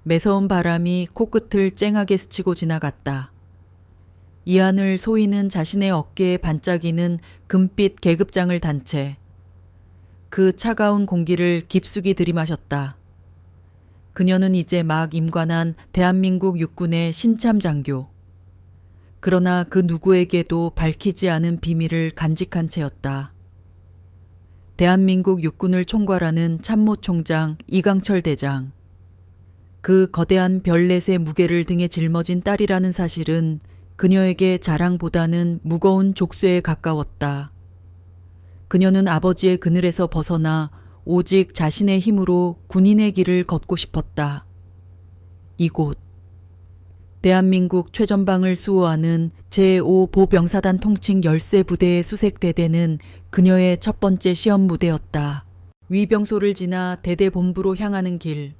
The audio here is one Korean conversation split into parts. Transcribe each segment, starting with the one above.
매서운 바람이 코끝을 쨍하게 스치고 지나갔다. 이하늘 소희는 자신의 어깨에 반짝이는 금빛 계급장을 단 채 그 차가운 공기를 깊숙이 들이마셨다. 그녀는 이제 막 임관한 대한민국 육군의 신참 장교. 그러나 그 누구에게도 밝히지 않은 비밀을 간직한 채였다. 대한민국 육군을 총괄하는 참모총장 이강철 대장. 그 거대한 별넷의 무게를 등에 짊어진 딸이라는 사실은 그녀에게 자랑보다는 무거운 족쇄에 가까웠다. 그녀는 아버지의 그늘에서 벗어나 오직 자신의 힘으로 군인의 길을 걷고 싶었다. 이곳. 대한민국 최전방을 수호하는 제5보병사단 통칭 열쇠 부대의 수색대대는 그녀의 첫 번째 시험 무대였다. 위병소를 지나 대대 본부로 향하는 길.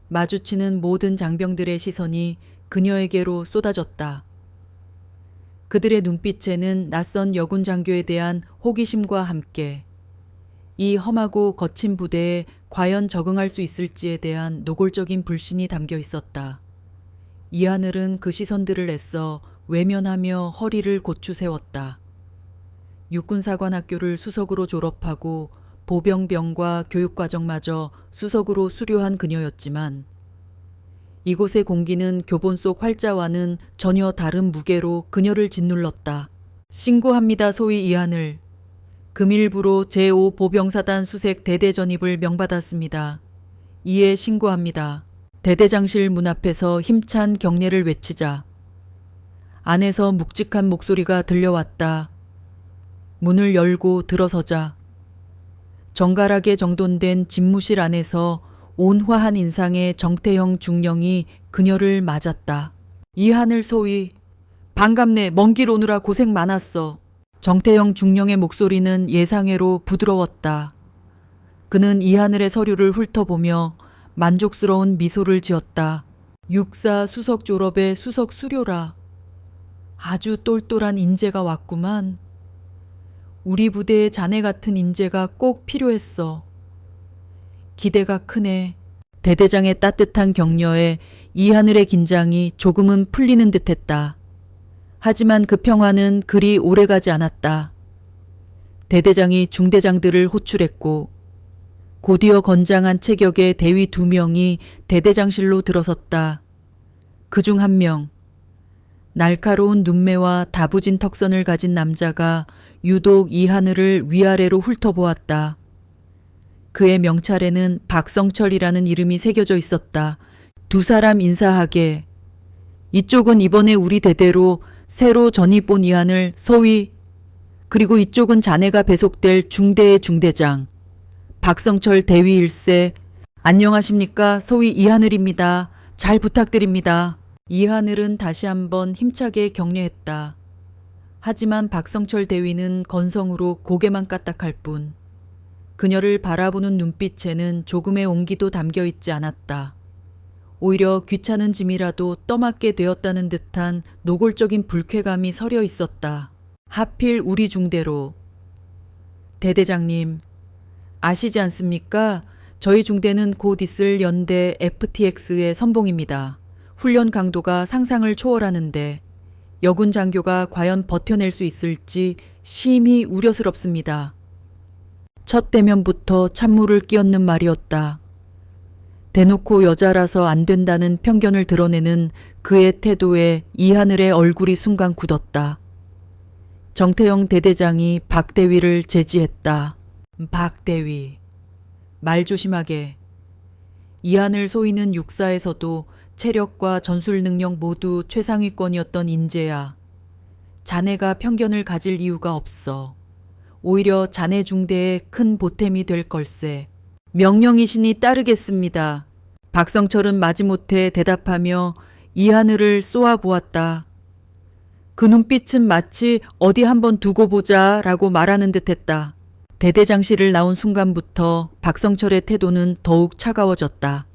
마주치는 모든 장병들의 시선이 그녀에게로 쏟아졌다. 그들의 눈빛에는 낯선 여군 장교에 대한 호기심과 함께 이 험하고 거친 부대에 과연 적응할 수 있을지에 대한 노골적인 불신이 담겨 있었다. 이하늘은 그 시선들을 애써 외면하며 허리를 고추 세웠다. 육군사관학교를 수석으로 졸업하고 보병병과 교육과정마저 수석으로 수료한 그녀였지만 이곳의 공기는 교본 속 활자와는 전혀 다른 무게로 그녀를 짓눌렀다. 신고합니다. 소위 이하늘. 금일부로 제5보병사단 수색 대대 전입을 명받았습니다. 이에 신고합니다. 대대장실 문 앞에서 힘찬 경례를 외치자 안에서 묵직한 목소리가 들려왔다. 문을 열고 들어서자 정갈하게 정돈된 집무실 안에서 온화한 인상의 정태형 중령이 그녀를 맞았다. 이하늘 소위 반갑네. 먼 길 오느라 고생 많았어. 정태형 중령의 목소리는 예상외로 부드러웠다. 그는 이하늘의 서류를 훑어보며 만족스러운 미소를 지었다. 육사 수석 졸업의 수석 수료라. 아주 똘똘한 인재가 왔구만. 우리 부대에 자네 같은 인재가 꼭 필요했어. 기대가 크네. 대대장의 따뜻한 격려에 이하늘의 긴장이 조금은 풀리는 듯했다. 하지만 그 평화는 그리 오래가지 않았다. 대대장이 중대장들을 호출했고 곧이어 건장한 체격의 대위 2명이 대대장실로 들어섰다. 그중 한 명, 날카로운 눈매와 다부진 턱선을 가진 남자가 유독 이하늘을 위아래로 훑어보았다. 그의 명찰에는 박성철이라는 이름이 새겨져 있었다. 두 사람 인사하게 이쪽은 이번에 우리 대대로 새로 전입 온 이하늘 소위, 그리고 이쪽은 자네가 배속될 중대의 중대장 박성철 대위 1세. 안녕하십니까. 소위 이하늘입니다. 잘 부탁드립니다. 이하늘은 다시 한번 힘차게 격려했다. 하지만 박성철 대위는 건성으로 고개만 까딱할 뿐 그녀를 바라보는 눈빛에는 조금의 온기도 담겨 있지 않았다. 오히려 귀찮은 짐이라도 떠맡게 되었다는 듯한 노골적인 불쾌감이 서려 있었다. 하필 우리 중대로. 대대장님, 아시지 않습니까? 저희 중대는 곧 있을 연대 FTX의 선봉입니다. 훈련 강도가 상상을 초월하는데 여군 장교가 과연 버텨낼 수 있을지 심히 우려스럽습니다. 첫 대면부터 찬물을 끼얹는 말이었다. 대놓고 여자라서 안 된다는 편견을 드러내는 그의 태도에 이하늘의 얼굴이 순간 굳었다. 정태영 대대장이 박 대위를 제지했다. 박 대위. 말 조심하게. 이하늘 소위는 육사에서도 체력과 전술 능력 모두 최상위권이었던 인재야. 자네가 편견을 가질 이유가 없어. 오히려 자네 중대에 큰 보탬이 될 걸세. 명령이시니 따르겠습니다. 박성철은 마지못해 대답하며 이하늘을 쏘아보았다. 그 눈빛은 마치 어디 한번 두고 보자 라고 말하는 듯했다. 대대장실을 나온 순간부터 박성철의 태도는 더욱 차가워졌다.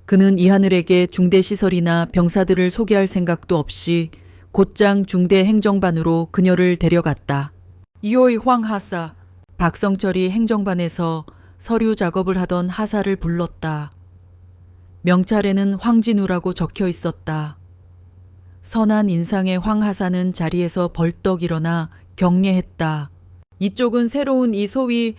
그는 이하늘에게 중대시설이나 병사들을 소개할 생각도 없이 곧장 중대 행정반으로 그녀를 데려갔다. 이오이 황하사. 박성철이 행정반에서 서류 작업을 하던 하사를 불렀다. 명찰에는 황진우라고 적혀 있었다. 선한 인상의 황 하사는 자리에서 벌떡 일어나 경례했다. 이쪽은 새로운 이 소위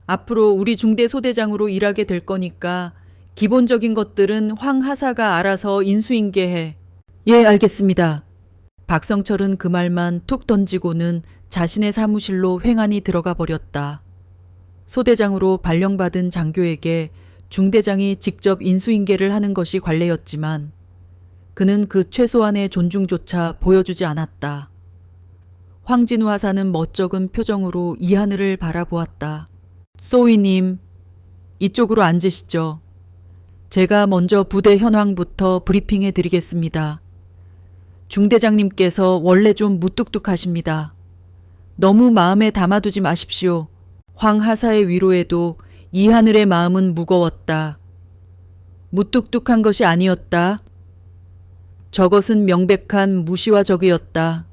앞으로 우리 중대 소대장으로 일하게 될 거니까 기본적인 것들은 황 하사가 알아서 인수인계해. 예, 알겠습니다. 박성철은 그 말만 툭 던지고는 자신의 사무실로 횡하니 들어가 버렸다. 소대장으로 발령받은 장교에게 중대장이 직접 인수인계를 하는 것이 관례였지만 그는 그 최소한의 존중조차 보여주지 않았다. 황진우 하사는 멋쩍은 표정으로 이하늘을 바라보았다. 소위님, 이쪽으로 앉으시죠. 제가 먼저 부대 현황부터 브리핑해 드리겠습니다. 중대장님께서 원래 좀 무뚝뚝하십니다. 너무 마음에 담아두지 마십시오. 황 하사의 위로에도 이하늘의 마음은 무거웠다. 무뚝뚝한 것이 아니었다. 저것은 명백한 무시와 적이었다.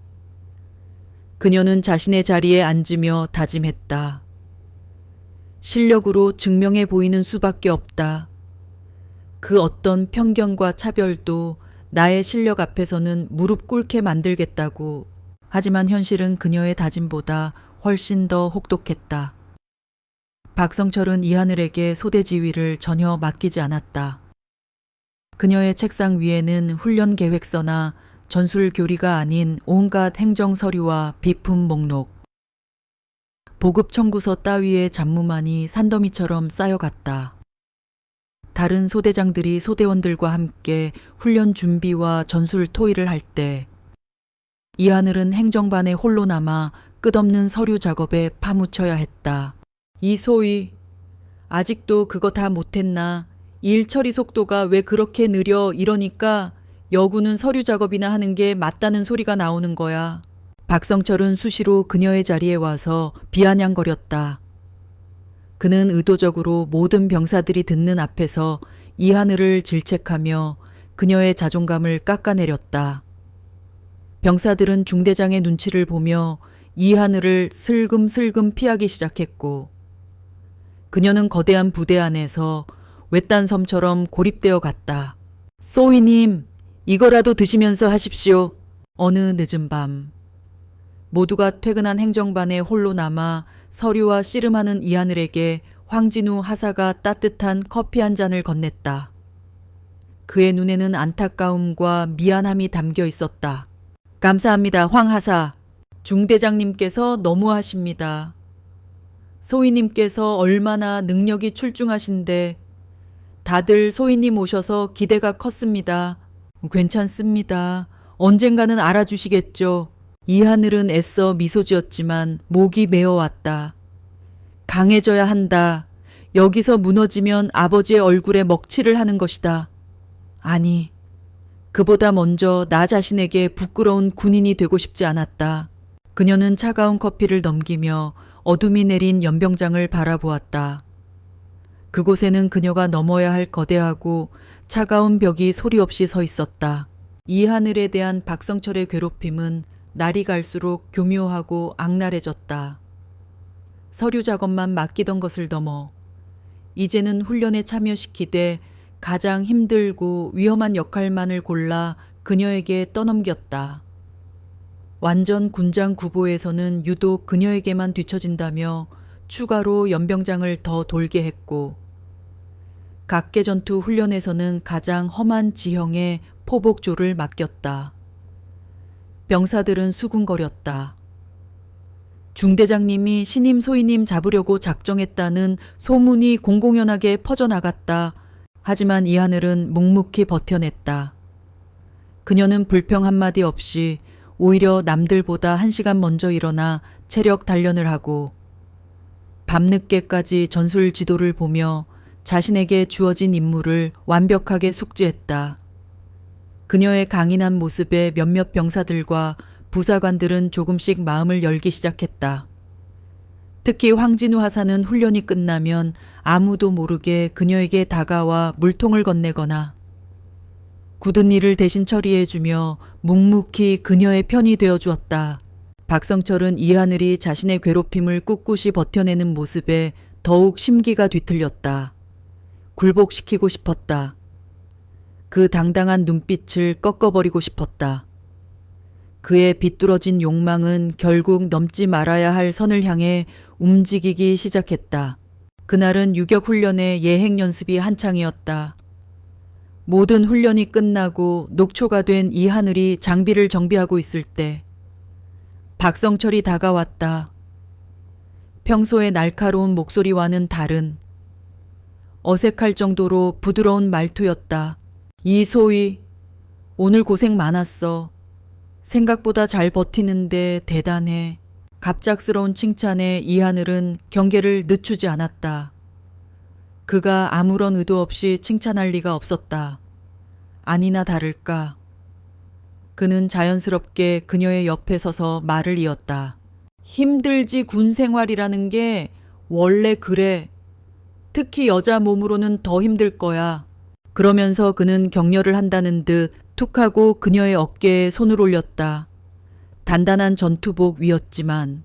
그녀는 자신의 자리에 앉으며 다짐했다. 실력으로 증명해 보이는 수밖에 없다. 그 어떤 편견과 차별도 나의 실력 앞에서는 무릎 꿇게 만들겠다고. 하지만 현실은 그녀의 다짐보다 훨씬 더 혹독했다. 박성철은 이하늘에게 소대 지휘를 전혀 맡기지 않았다. 그녀의 책상 위에는 훈련 계획서나 전술 교리가 아닌 온갖 행정 서류와 비품 목록, 보급 청구서 따위의 잡무만이 산더미처럼 쌓여갔다. 다른 소대장들이 소대원들과 함께 훈련 준비와 전술 토의를 할 때 이하늘은 행정반에 홀로 남아 끝없는 서류 작업에 파묻혀야 했다. 이 소위 아직도 그거 다 못했나? 일 처리 속도가 왜 그렇게 느려? 이러니까 여구는 서류 작업이나 하는 게 맞다는 소리가 나오는 거야. 박성철은 수시로 그녀의 자리에 와서 비아냥거렸다. 그는 의도적으로 모든 병사들이 듣는 앞에서 이하늘을 질책하며 그녀의 자존감을 깎아내렸다. 병사들은 중대장의 눈치를 보며 이하늘을 슬금슬금 피하기 시작했고 그녀는 거대한 부대 안에서 외딴 섬처럼 고립되어 갔다. 소위님, 이거라도 드시면서 하십시오. 어느 늦은 밤 모두가 퇴근한 행정반에 홀로 남아 서류와 씨름하는 이하늘에게 황진우 하사가 따뜻한 커피 한 잔을 건넸다. 그의 눈에는 안타까움과 미안함이 담겨 있었다. 감사합니다, 황 하사. 중대장님께서 너무하십니다. 소위님께서 얼마나 능력이 출중하신데 다들 소위님 오셔서 기대가 컸습니다. 괜찮습니다. 언젠가는 알아주시겠죠. 이하늘은 애써 미소 지었지만 목이 메어왔다. 강해져야 한다. 여기서 무너지면 아버지의 얼굴에 먹칠을 하는 것이다. 아니, 그보다 먼저 나 자신에게 부끄러운 군인이 되고 싶지 않았다. 그녀는 차가운 커피를 넘기며 어둠이 내린 연병장을 바라보았다. 그곳에는 그녀가 넘어야 할 거대하고 차가운 벽이 소리 없이 서 있었다. 이하늘에 대한 박성철의 괴롭힘은 날이 갈수록 교묘하고 악랄해졌다. 서류 작업만 맡기던 것을 넘어 이제는 훈련에 참여시키되 가장 힘들고 위험한 역할만을 골라 그녀에게 떠넘겼다. 완전 군장 구보에서는 유독 그녀에게만 뒤처진다며 추가로 연병장을 더 돌게 했고 각계전투 훈련에서는 가장 험한 지형의 포복조를 맡겼다. 병사들은 수군거렸다. 중대장님이 신임 소위님 잡으려고 작정했다는 소문이 공공연하게 퍼져나갔다. 하지만 이하늘은 묵묵히 버텨냈다. 그녀는 불평 한마디 없이 오히려 남들보다 1시간 먼저 일어나 체력 단련을 하고 밤늦게까지 전술 지도를 보며 자신에게 주어진 임무를 완벽하게 숙지했다. 그녀의 강인한 모습에 몇몇 병사들과 부사관들은 조금씩 마음을 열기 시작했다. 특히 황진우 하사는 훈련이 끝나면 아무도 모르게 그녀에게 다가와 물통을 건네거나 굳은 일을 대신 처리해주며 묵묵히 그녀의 편이 되어 주었다. 박성철은 이하늘이 자신의 괴롭힘을 꿋꿋이 버텨내는 모습에 더욱 심기가 뒤틀렸다. 굴복시키고 싶었다. 그 당당한 눈빛을 꺾어버리고 싶었다. 그의 비뚤어진 욕망은 결국 넘지 말아야 할 선을 향해 움직이기 시작했다. 그날은 유격 훈련의 예행 연습이 한창이었다. 모든 훈련이 끝나고 녹초가 된 이하늘이 장비를 정비하고 있을 때 박성철이 다가왔다. 평소의 날카로운 목소리와는 다른 어색할 정도로 부드러운 말투였다. 이소희, 오늘 고생 많았어. 생각보다 잘 버티는데 대단해. 갑작스러운 칭찬에 이하늘은 경계를 늦추지 않았다. 그가 아무런 의도 없이 칭찬할 리가 없었다. 아니나 다를까. 그는 자연스럽게 그녀의 옆에 서서 말을 이었다. 힘들지 군 생활이라는 게 원래 그래. 특히 여자 몸으로는 더 힘들 거야. 그러면서 그는 격려를 한다는 듯 툭 하고 그녀의 어깨에 손을 올렸다. 단단한 전투복 위였지만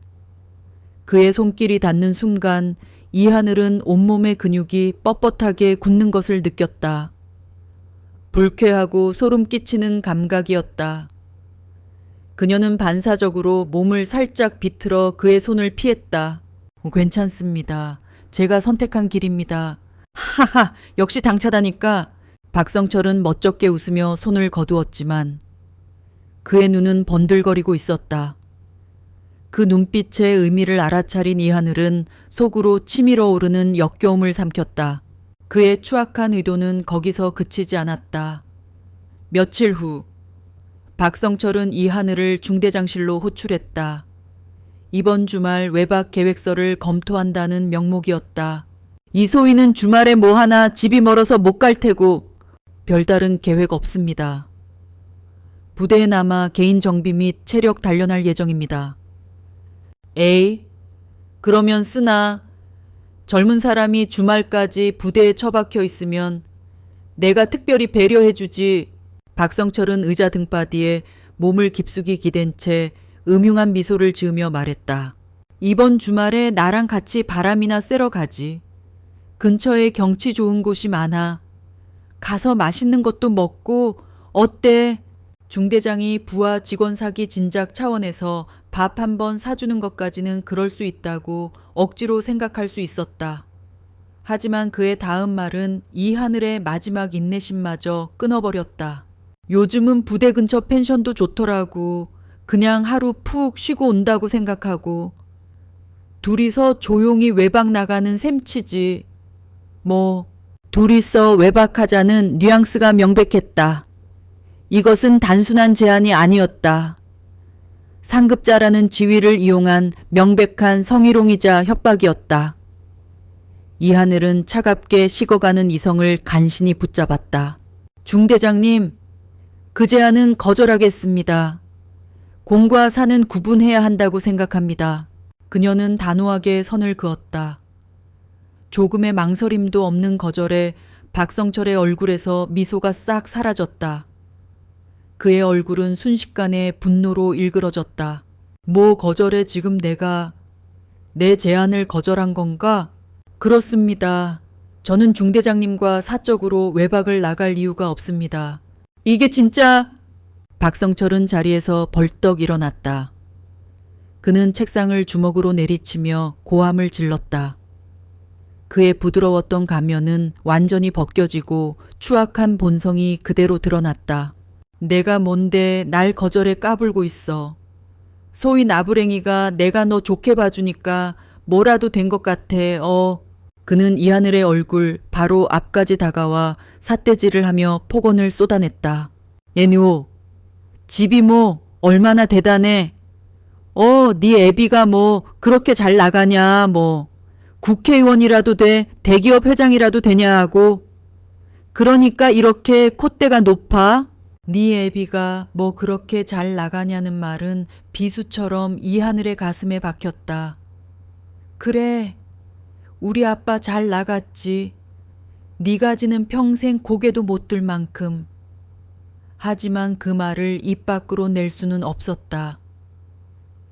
그의 손길이 닿는 순간 이하늘은 온몸의 근육이 뻣뻣하게 굳는 것을 느꼈다. 불쾌하고 소름 끼치는 감각이었다. 그녀는 반사적으로 몸을 살짝 비틀어 그의 손을 피했다. 괜찮습니다. 제가 선택한 길입니다. 하하, 역시 당차다니까. 박성철은 멋쩍게 웃으며 손을 거두었지만 그의 눈은 번들거리고 있었다. 그 눈빛의 의미를 알아차린 이하늘은 속으로 치밀어 오르는 역겨움을 삼켰다. 그의 추악한 의도는 거기서 그치지 않았다. 며칠 후 박성철은 이하늘을 중대장실로 호출했다. 이번 주말 외박 계획서를 검토한다는 명목이었다. 이소희는 주말에 뭐 하나 집이 멀어서 못 갈 테고 별다른 계획 없습니다. 부대에 남아 개인 정비 및 체력 단련할 예정입니다. 에이, 그러면 쓰나. 젊은 사람이 주말까지 부대에 처박혀 있으면 내가 특별히 배려해주지. 박성철은 의자 등바디에 몸을 깊숙이 기댄 채 음흉한 미소를 지으며 말했다. 이번 주말에 나랑 같이 바람이나 쐬러 가지. 근처에 경치 좋은 곳이 많아. 가서 맛있는 것도 먹고 어때? 중대장이 부하 직원 사기 진작 차원에서 밥 한 번 사주는 것까지는 그럴 수 있다고 억지로 생각할 수 있었다. 하지만 그의 다음 말은 이하늘의 마지막 인내심마저 끊어버렸다. 요즘은 부대 근처 펜션도 좋더라고. 그냥 하루 푹 쉬고 온다고 생각하고. 둘이서 조용히 외박 나가는 셈치지. 뭐 둘이서 외박하자는 뉘앙스가 명백했다. 이것은 단순한 제안이 아니었다. 상급자라는 지위를 이용한 명백한 성희롱이자 협박이었다. 이하늘은 차갑게 식어가는 이성을 간신히 붙잡았다. 중대장님, 그 제안은 거절하겠습니다. 공과 사는 구분해야 한다고 생각합니다. 그녀는 단호하게 선을 그었다. 조금의 망설임도 없는 거절에 박성철의 얼굴에서 미소가 싹 사라졌다. 그의 얼굴은 순식간에 분노로 일그러졌다. 뭐 거절에 지금 내가 내 제안을 거절한 건가? 그렇습니다. 저는 중대장님과 사적으로 외박을 나갈 이유가 없습니다. 이게 진짜... 박성철은 자리에서 벌떡 일어났다. 그는 책상을 주먹으로 내리치며 고함을 질렀다. 그의 부드러웠던 가면은 완전히 벗겨지고 추악한 본성이 그대로 드러났다. 내가 뭔데 날 거절해 까불고 있어. 소위 나부랭이가 내가 너 좋게 봐주니까 뭐라도 된 것 같아. 그는 이하늘의 얼굴 바로 앞까지 다가와 삿대질을 하며 폭언을 쏟아냈다. 예누, 집이 뭐 얼마나 대단해. 네 애비가 뭐 그렇게 잘 나가냐 뭐. 국회의원이라도 돼, 대기업 회장이라도 되냐 하고. 그러니까 이렇게 콧대가 높아? 네 애비가 뭐 그렇게 잘 나가냐는 말은 비수처럼 이하늘의 가슴에 박혔다. 그래, 우리 아빠 잘 나갔지. 네가 지는 평생 고개도 못 들 만큼. 하지만 그 말을 입 밖으로 낼 수는 없었다.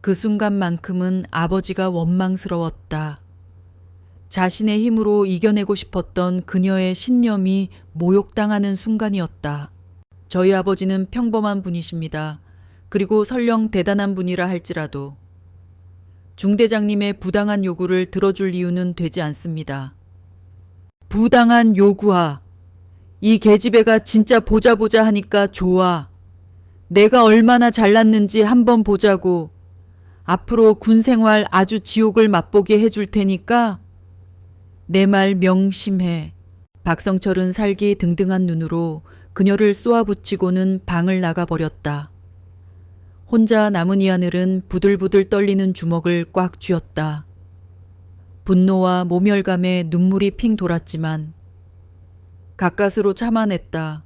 그 순간만큼은 아버지가 원망스러웠다. 자신의 힘으로 이겨내고 싶었던 그녀의 신념이 모욕당하는 순간이었다. 저희 아버지는 평범한 분이십니다. 그리고 설령 대단한 분이라 할지라도 중대장님의 부당한 요구를 들어줄 이유는 되지 않습니다. 부당한 요구하. 이 계집애가 진짜 보자 하니까 좋아. 내가 얼마나 잘났는지 한번 보자고. 앞으로 군 생활 아주 지옥을 맛보게 해줄 테니까 내 말 명심해. 박성철은 살기 등등한 눈으로 그녀를 쏘아붙이고는 방을 나가버렸다. 혼자 남은 이하늘은 부들부들 떨리는 주먹을 꽉 쥐었다. 분노와 모멸감에 눈물이 핑 돌았지만 가까스로 참아냈다.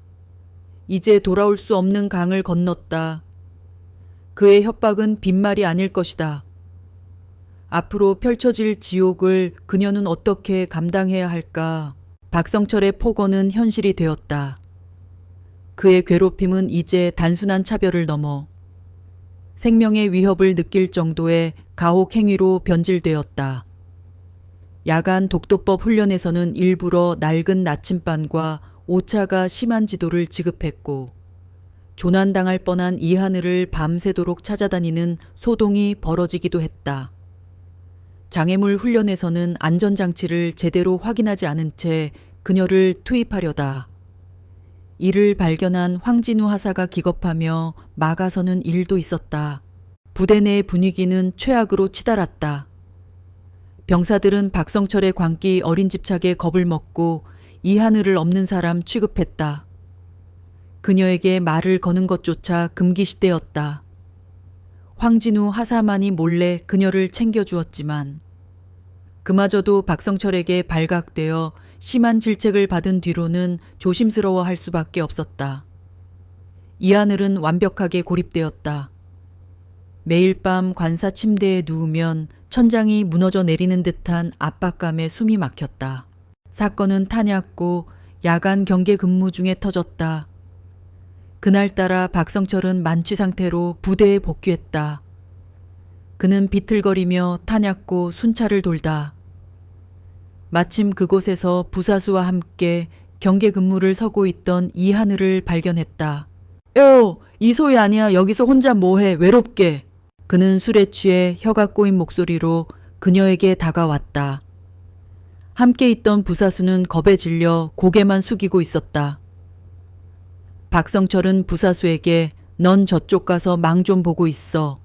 이제 돌아올 수 없는 강을 건넜다. 그의 협박은 빈말이 아닐 것이다. 앞으로 펼쳐질 지옥을 그녀는 어떻게 감당해야 할까? 박성철의 폭언은 현실이 되었다. 그의 괴롭힘은 이제 단순한 차별을 넘어 생명의 위협을 느낄 정도의 가혹 행위로 변질되었다. 야간 독도법 훈련에서는 일부러 낡은 나침반과 오차가 심한 지도를 지급했고 조난당할 뻔한 이하늘을 밤새도록 찾아다니는 소동이 벌어지기도 했다. 장애물 훈련에서는 안전장치를 제대로 확인하지 않은 채 그녀를 투입하려다. 이를 발견한 황진우 하사가 기겁하며 막아서는 일도 있었다. 부대 내 분위기는 최악으로 치달았다. 병사들은 박성철의 광기 어린 집착에 겁을 먹고 이하늘을 없는 사람 취급했다. 그녀에게 말을 거는 것조차 금기시되었다. 황진우 하사만이 몰래 그녀를 챙겨주었지만 그마저도 박성철에게 발각되어 심한 질책을 받은 뒤로는 조심스러워할 수밖에 없었다. 이하늘은 완벽하게 고립되었다. 매일 밤 관사 침대에 누우면 천장이 무너져 내리는 듯한 압박감에 숨이 막혔다. 사건은 타냐고 야간 경계 근무 중에 터졌다. 그날따라 박성철은 만취 상태로 부대에 복귀했다. 그는 비틀거리며 타냐고 순찰을 돌다. 마침 그곳에서 부사수와 함께 경계 근무를 서고 있던 이하늘을 발견했다. 이소희 아니야. 여기서 혼자 뭐해. 외롭게. 그는 술에 취해 혀가 꼬인 목소리로 그녀에게 다가왔다. 함께 있던 부사수는 겁에 질려 고개만 숙이고 있었다. 박성철은 부사수에게 넌 저쪽 가서 망 좀 보고 있어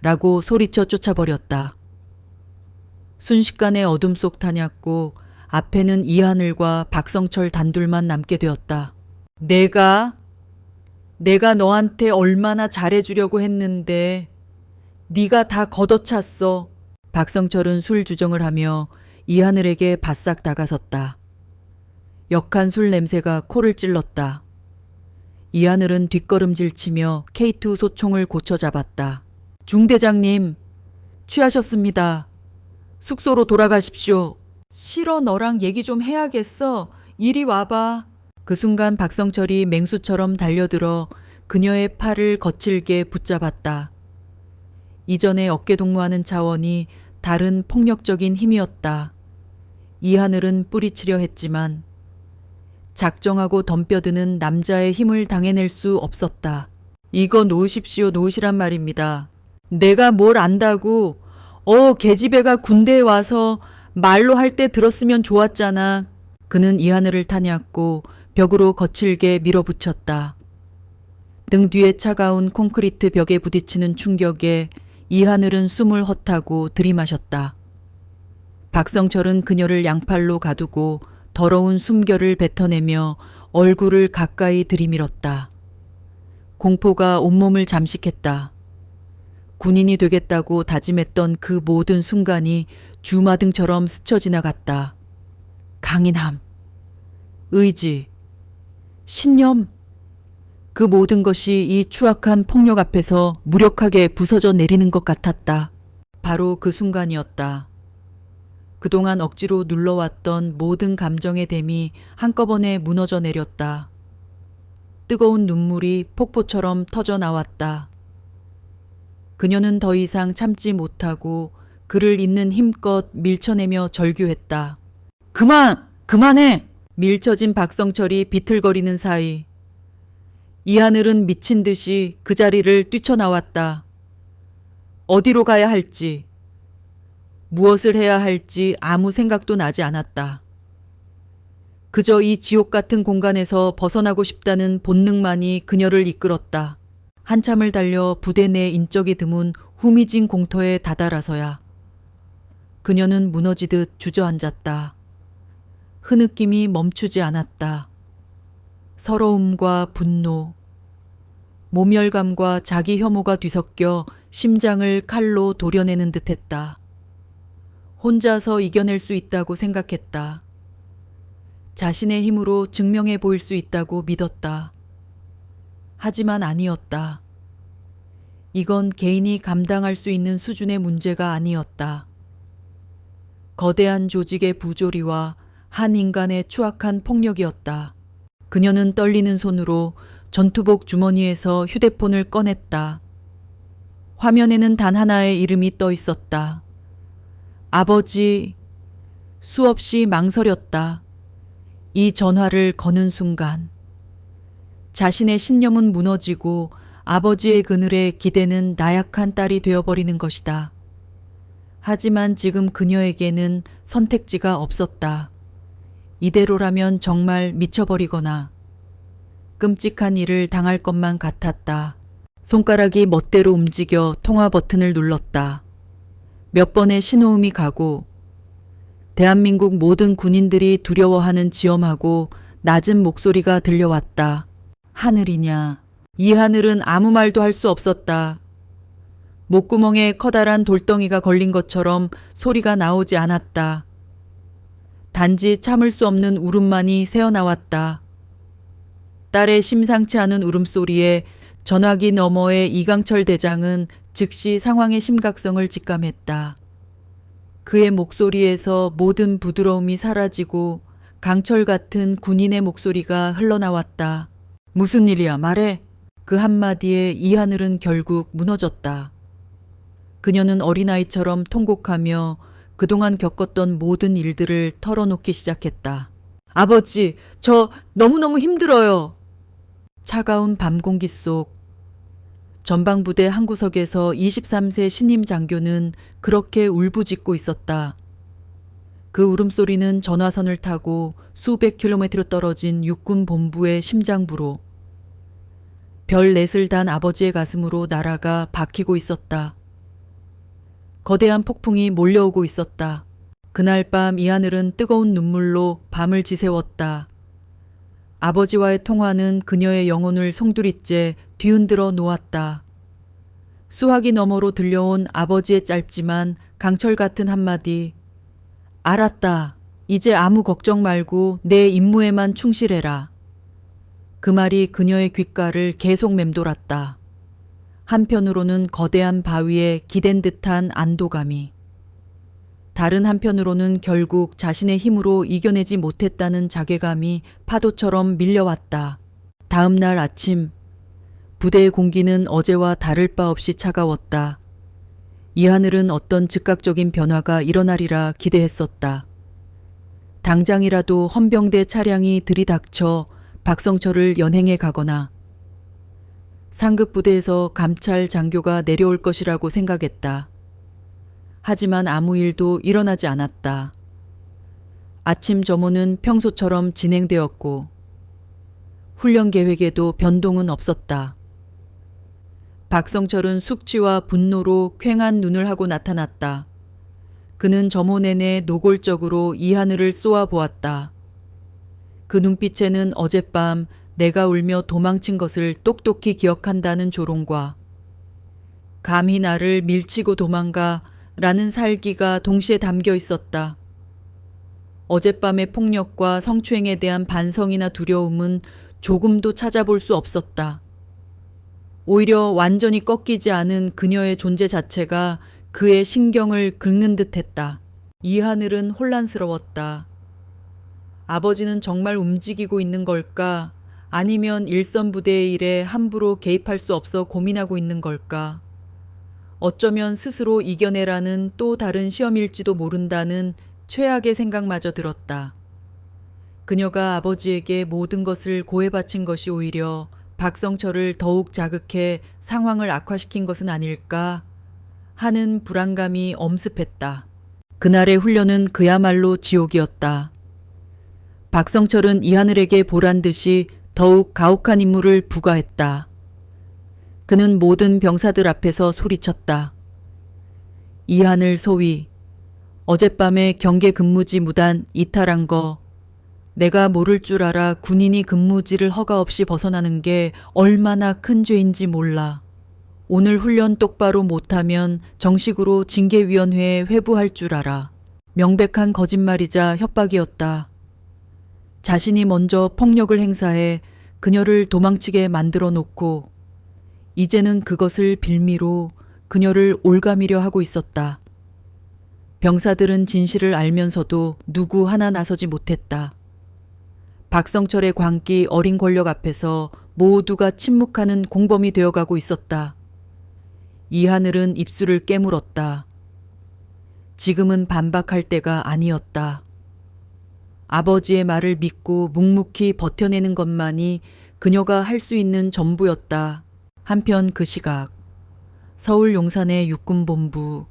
라고 소리쳐 쫓아버렸다. 순식간에 어둠 속 타냐고 앞에는 이하늘과 박성철 단둘만 남게 되었다. 내가 너한테 얼마나 잘해주려고 했는데 네가 다 걷어찼어. 박성철은 술 주정을 하며 이하늘에게 바싹 다가섰다. 역한 술 냄새가 코를 찔렀다. 이하늘은 뒷걸음질 치며 K2 소총을 고쳐 잡았다. 중대장님, 취하셨습니다. 숙소로 돌아가십시오. 싫어, 너랑 얘기 좀 해야겠어. 이리 와봐. 그 순간 박성철이 맹수처럼 달려들어 그녀의 팔을 거칠게 붙잡았다. 이전의 어깨동무하는 차원이 다른 폭력적인 힘이었다. 이하늘은 뿌리치려 했지만 작정하고 덤벼드는 남자의 힘을 당해낼 수 없었다. 이거 놓으십시오. 놓으시란 말입니다. 내가 뭘 안다고. 계집애가 군대에 와서 말로 할 때 들었으면 좋았잖아. 그는 이하늘을 타냐고 벽으로 거칠게 밀어붙였다. 등 뒤에 차가운 콘크리트 벽에 부딪히는 충격에 이하늘은 숨을 헛하고 들이마셨다. 박성철은 그녀를 양팔로 가두고 더러운 숨결을 뱉어내며 얼굴을 가까이 들이밀었다. 공포가 온몸을 잠식했다. 군인이 되겠다고 다짐했던 그 모든 순간이 주마등처럼 스쳐 지나갔다. 강인함, 의지, 신념, 그 모든 것이 이 추악한 폭력 앞에서 무력하게 부서져 내리는 것 같았다. 바로 그 순간이었다. 그동안 억지로 눌러왔던 모든 감정의 댐이 한꺼번에 무너져 내렸다. 뜨거운 눈물이 폭포처럼 터져 나왔다. 그녀는 더 이상 참지 못하고 그를 잇는 힘껏 밀쳐내며 절규했다. 그만해! 밀쳐진 박성철이 비틀거리는 사이 이하늘은 미친 듯이 그 자리를 뛰쳐나왔다. 어디로 가야 할지, 무엇을 해야 할지 아무 생각도 나지 않았다. 그저 이 지옥 같은 공간에서 벗어나고 싶다는 본능만이 그녀를 이끌었다. 한참을 달려 부대 내 인적이 드문 후미진 공터에 다다라서야 그녀는 무너지듯 주저앉았다. 흐느낌이 멈추지 않았다. 서러움과 분노, 모멸감과 자기 혐오가 뒤섞여 심장을 칼로 도려내는 듯했다. 혼자서 이겨낼 수 있다고 생각했다. 자신의 힘으로 증명해 보일 수 있다고 믿었다. 하지만 아니었다. 이건 개인이 감당할 수 있는 수준의 문제가 아니었다. 거대한 조직의 부조리와 한 인간의 추악한 폭력이었다. 그녀는 떨리는 손으로 전투복 주머니에서 휴대폰을 꺼냈다. 화면에는 단 하나의 이름이 떠 있었다. 아버지. 수없이 망설였다. 이 전화를 거는 순간 자신의 신념은 무너지고 아버지의 그늘에 기대는 나약한 딸이 되어버리는 것이다. 하지만 지금 그녀에게는 선택지가 없었다. 이대로라면 정말 미쳐버리거나 끔찍한 일을 당할 것만 같았다. 손가락이 멋대로 움직여 통화 버튼을 눌렀다. 몇 번의 신호음이 가고 대한민국 모든 군인들이 두려워하는 지엄하고 낮은 목소리가 들려왔다. 하늘이냐. 이 하늘은 아무 말도 할 수 없었다. 목구멍에 커다란 돌덩이가 걸린 것처럼 소리가 나오지 않았다. 단지 참을 수 없는 울음만이 새어나왔다. 딸의 심상치 않은 울음소리에 전화기 너머의 이강철 대장은 즉시 상황의 심각성을 직감했다. 그의 목소리에서 모든 부드러움이 사라지고 강철 같은 군인의 목소리가 흘러나왔다. 무슨 일이야, 말해. 그 한마디에 이하늘은 결국 무너졌다. 그녀는 어린아이처럼 통곡하며 그동안 겪었던 모든 일들을 털어놓기 시작했다. 아버지, 저 너무너무 힘들어요. 차가운 밤 공기 속 전방부대 한 구석에서 23세 신임 장교는 그렇게 울부짖고 있었다. 그 울음소리는 전화선을 타고 수백 킬로미터로 떨어진 육군 본부의 심장부로 별 넷을 단 아버지의 가슴으로 날아가 박히고 있었다. 거대한 폭풍이 몰려오고 있었다. 그날 밤 이 하늘은 뜨거운 눈물로 밤을 지새웠다. 아버지와의 통화는 그녀의 영혼을 송두리째 뒤흔들어 놓았다. 수화기 너머로 들려온 아버지의 짧지만 강철 같은 한마디. 알았다. 이제 아무 걱정 말고 내 임무에만 충실해라. 그 말이 그녀의 귓가를 계속 맴돌았다. 한편으로는 거대한 바위에 기댄 듯한 안도감이, 다른 한편으로는 결국 자신의 힘으로 이겨내지 못했다는 자괴감이 파도처럼 밀려왔다. 다음 날 아침, 부대의 공기는 어제와 다를 바 없이 차가웠다. 이 하늘은 어떤 즉각적인 변화가 일어나리라 기대했었다. 당장이라도 헌병대 차량이 들이닥쳐 박성철을 연행해 가거나 상급 부대에서 감찰 장교가 내려올 것이라고 생각했다. 하지만 아무 일도 일어나지 않았다. 아침 점호는 평소처럼 진행되었고 훈련 계획에도 변동은 없었다. 박성철은 숙취와 분노로 퀭한 눈을 하고 나타났다. 그는 점호 내내 노골적으로 이 하늘을 쏘아보았다. 그 눈빛에는 어젯밤 내가 울며 도망친 것을 똑똑히 기억한다는 조롱과 감히 나를 밀치고 도망가 라는 살기가 동시에 담겨 있었다. 어젯밤의 폭력과 성추행에 대한 반성이나 두려움은 조금도 찾아볼 수 없었다. 오히려 완전히 꺾이지 않은 그녀의 존재 자체가 그의 신경을 긁는 듯했다. 이 하늘은 혼란스러웠다. 아버지는 정말 움직이고 있는 걸까? 아니면 일선 부대의 일에 함부로 개입할 수 없어 고민하고 있는 걸까? 어쩌면 스스로 이겨내라는 또 다른 시험일지도 모른다는 최악의 생각마저 들었다. 그녀가 아버지에게 모든 것을 고해 바친 것이 오히려 박성철을 더욱 자극해 상황을 악화시킨 것은 아닐까 하는 불안감이 엄습했다. 그날의 훈련은 그야말로 지옥이었다. 박성철은 이하늘에게 보란 듯이 더욱 가혹한 임무를 부과했다. 그는 모든 병사들 앞에서 소리쳤다. 이하늘 소위, 어젯밤에 경계 근무지 무단 이탈한 거 내가 모를 줄 알아 군인이 근무지를 허가 없이 벗어나는 게 얼마나 큰 죄인지 몰라. 오늘 훈련 똑바로 못하면 정식으로 징계위원회에 회부할 줄 알아. 명백한 거짓말이자 협박이었다. 자신이 먼저 폭력을 행사해 그녀를 도망치게 만들어 놓고 이제는 그것을 빌미로 그녀를 올가미려 하고 있었다. 병사들은 진실을 알면서도 누구 하나 나서지 못했다. 박성철의 광기 어린 권력 앞에서 모두가 침묵하는 공범이 되어가고 있었다. 이하늘은 입술을 깨물었다. 지금은 반박할 때가 아니었다. 아버지의 말을 믿고 묵묵히 버텨내는 것만이 그녀가 할 수 있는 전부였다. 한편 그 시각 서울 용산의 육군본부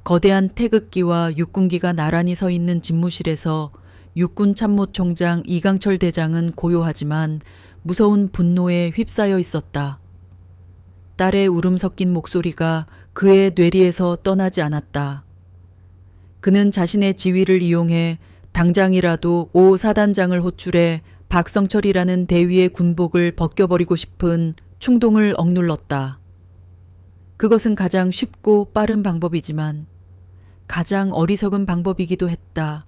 거대한 태극기와 육군기가 나란히 서 있는 집무실에서 육군참모총장 이강철 대장은 고요하지만 무서운 분노에 휩싸여 있었다. 딸의 울음 섞인 목소리가 그의 뇌리에서 떠나지 않았다. 그는 자신의 지위를 이용해 당장이라도 오 사단장을 호출해 박성철이라는 대위의 군복을 벗겨버리고 싶은 충동을 억눌렀다. 그것은 가장 쉽고 빠른 방법이지만 가장 어리석은 방법이기도 했다.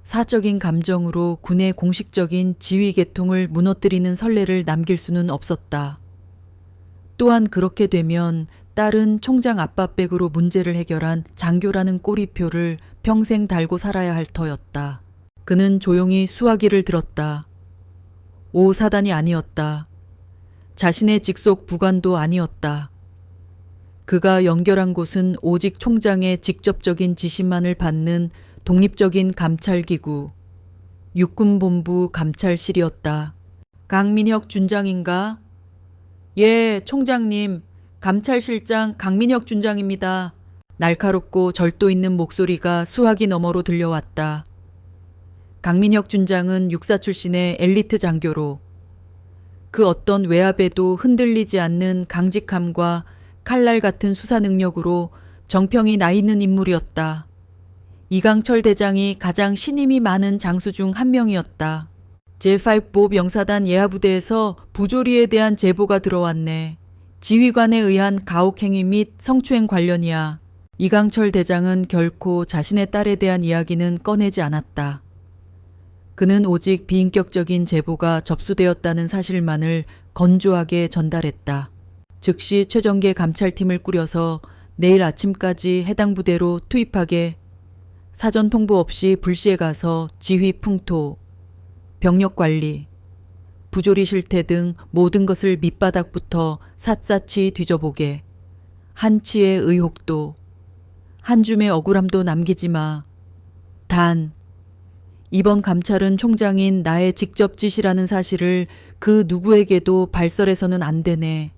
사적인 감정으로 군의 공식적인 지휘 계통을 무너뜨리는 선례를 남길 수는 없었다. 또한 그렇게 되면 딸은 총장 압박백으로 문제를 해결한 장교라는 꼬리표를 평생 달고 살아야 할 터였다. 그는 조용히 수화기를 들었다. 오 사단이 아니었다. 자신의 직속 부관도 아니었다. 그가 연결한 곳은 오직 총장의 직접적인 지시만을 받는 독립적인 감찰기구, 육군본부 감찰실이었다. 강민혁 준장인가? 예, 총장님. 감찰실장 강민혁 준장입니다. 날카롭고 절도 있는 목소리가 수화기 너머로 들려왔다. 강민혁 준장은 육사 출신의 엘리트 장교로 그 어떤 외압에도 흔들리지 않는 강직함과 칼날 같은 수사 능력으로 정평이 나 있는 인물이었다. 이강철 대장이 가장 신임이 많은 장수 중 한 명이었다. 제5보 병사단 예하부대에서 부조리에 대한 제보가 들어왔네. 지휘관에 의한 가혹행위 및 성추행 관련이야. 이강철 대장은 결코 자신의 딸에 대한 이야기는 꺼내지 않았다. 그는 오직 비인격적인 제보가 접수되었다는 사실만을 건조하게 전달했다. 즉시 최정계 감찰팀을 꾸려서 내일 아침까지 해당 부대로 투입하게 사전 통보 없이 불시에 가서 지휘 풍토, 병력 관리, 부조리 실태 등 모든 것을 밑바닥부터 샅샅이 뒤져보게. 한치의 의혹도 한 줌의 억울함도 남기지 마. 단 이번 감찰은 총장인 나의 직접 지시라는 사실을 그 누구에게도 발설해서는 안 되네.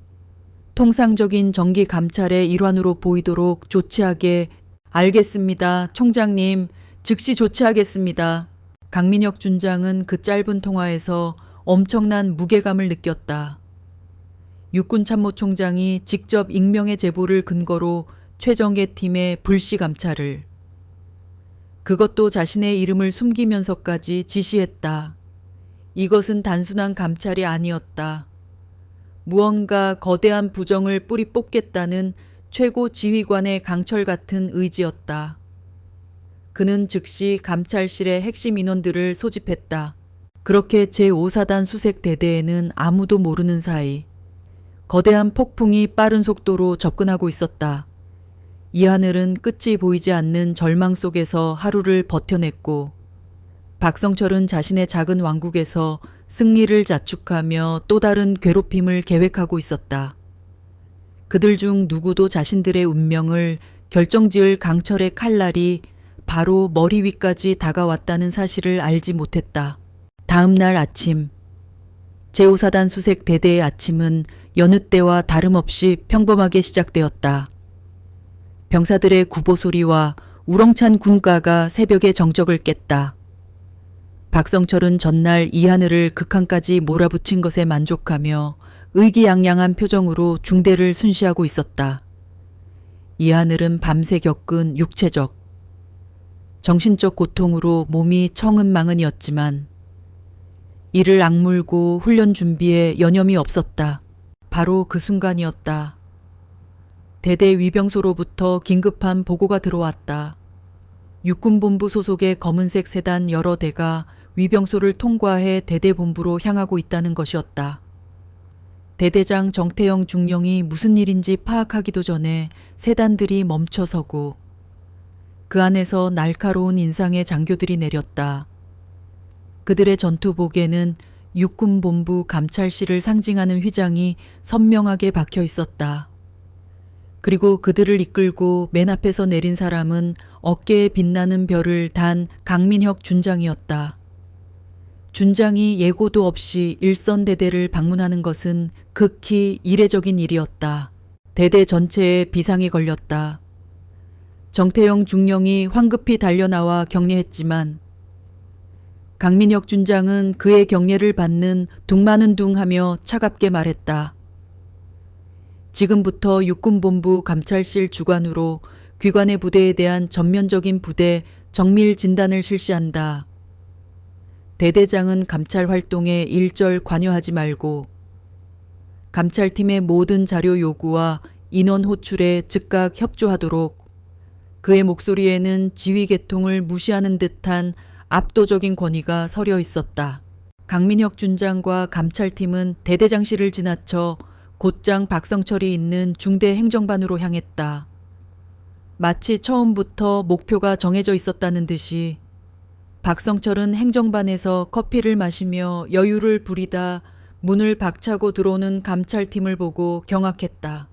통상적인 정기 감찰의 일환으로 보이도록 조치하게. 알겠습니다. 총장님, 즉시 조치하겠습니다. 강민혁 준장은 그 짧은 통화에서 엄청난 무게감을 느꼈다. 육군참모총장이 직접 익명의 제보를 근거로 최정계 팀의 불시 감찰을, 그것도 자신의 이름을 숨기면서까지 지시했다. 이것은 단순한 감찰이 아니었다. 무언가 거대한 부정을 뿌리 뽑겠다는 최고 지휘관의 강철 같은 의지였다. 그는 즉시 감찰실의 핵심 인원들을 소집했다. 그렇게 제5사단 수색 대대에는 아무도 모르는 사이 거대한 폭풍이 빠른 속도로 접근하고 있었다. 이하늘은 끝이 보이지 않는 절망 속에서 하루를 버텨냈고 박성철은 자신의 작은 왕국에서 승리를 자축하며 또 다른 괴롭힘을 계획하고 있었다. 그들 중 누구도 자신들의 운명을 결정지을 강철의 칼날이 바로 머리 위까지 다가왔다는 사실을 알지 못했다. 다음 날 아침, 제5사단 수색 대대의 아침은 여느 때와 다름없이 평범하게 시작되었다. 병사들의 구보 소리와 우렁찬 군가가 새벽의 정적을 깼다. 박성철은 전날 이하늘을 극한까지 몰아붙인 것에 만족하며 의기양양한 표정으로 중대를 순시하고 있었다. 이하늘은 밤새 겪은 육체적, 정신적 고통으로 몸이 청은망은이었지만 이를 악물고 훈련 준비에 여념이 없었다. 바로 그 순간이었다. 대대 위병소로부터 긴급한 보고가 들어왔다. 육군본부 소속의 검은색 세단 여러 대가 위병소를 통과해 대대본부로 향하고 있다는 것이었다. 대대장 정태영 중령이 무슨 일인지 파악하기도 전에 세단들이 멈춰서고 그 안에서 날카로운 인상의 장교들이 내렸다. 그들의 전투복에는 육군본부 감찰실을 상징하는 휘장이 선명하게 박혀 있었다. 그리고 그들을 이끌고 맨 앞에서 내린 사람은 어깨에 빛나는 별을 단 강민혁 준장이었다. 준장이 예고도 없이 일선대대를 방문하는 것은 극히 이례적인 일이었다. 대대 전체에 비상이 걸렸다. 정태영 중령이 황급히 달려나와 격려했지만 강민혁 준장은 그의 격려를 받는 둥마는 하며 차갑게 말했다. 지금부터 육군본부 감찰실 주관으로 귀관의 부대에 대한 전면적인 부대 정밀 진단을 실시한다. 대대장은 감찰 활동에 일절 관여하지 말고 감찰팀의 모든 자료 요구와 인원 호출에 즉각 협조하도록. 그의 목소리에는 지휘 계통을 무시하는 듯한 압도적인 권위가 서려 있었다. 강민혁 준장과 감찰팀은 대대장실을 지나쳐 곧장 박성철이 있는 중대 행정반으로 향했다. 마치 처음부터 목표가 정해져 있었다는 듯이 박성철은 행정반에서 커피를 마시며 여유를 부리다 문을 박차고 들어오는 감찰팀을 보고 경악했다.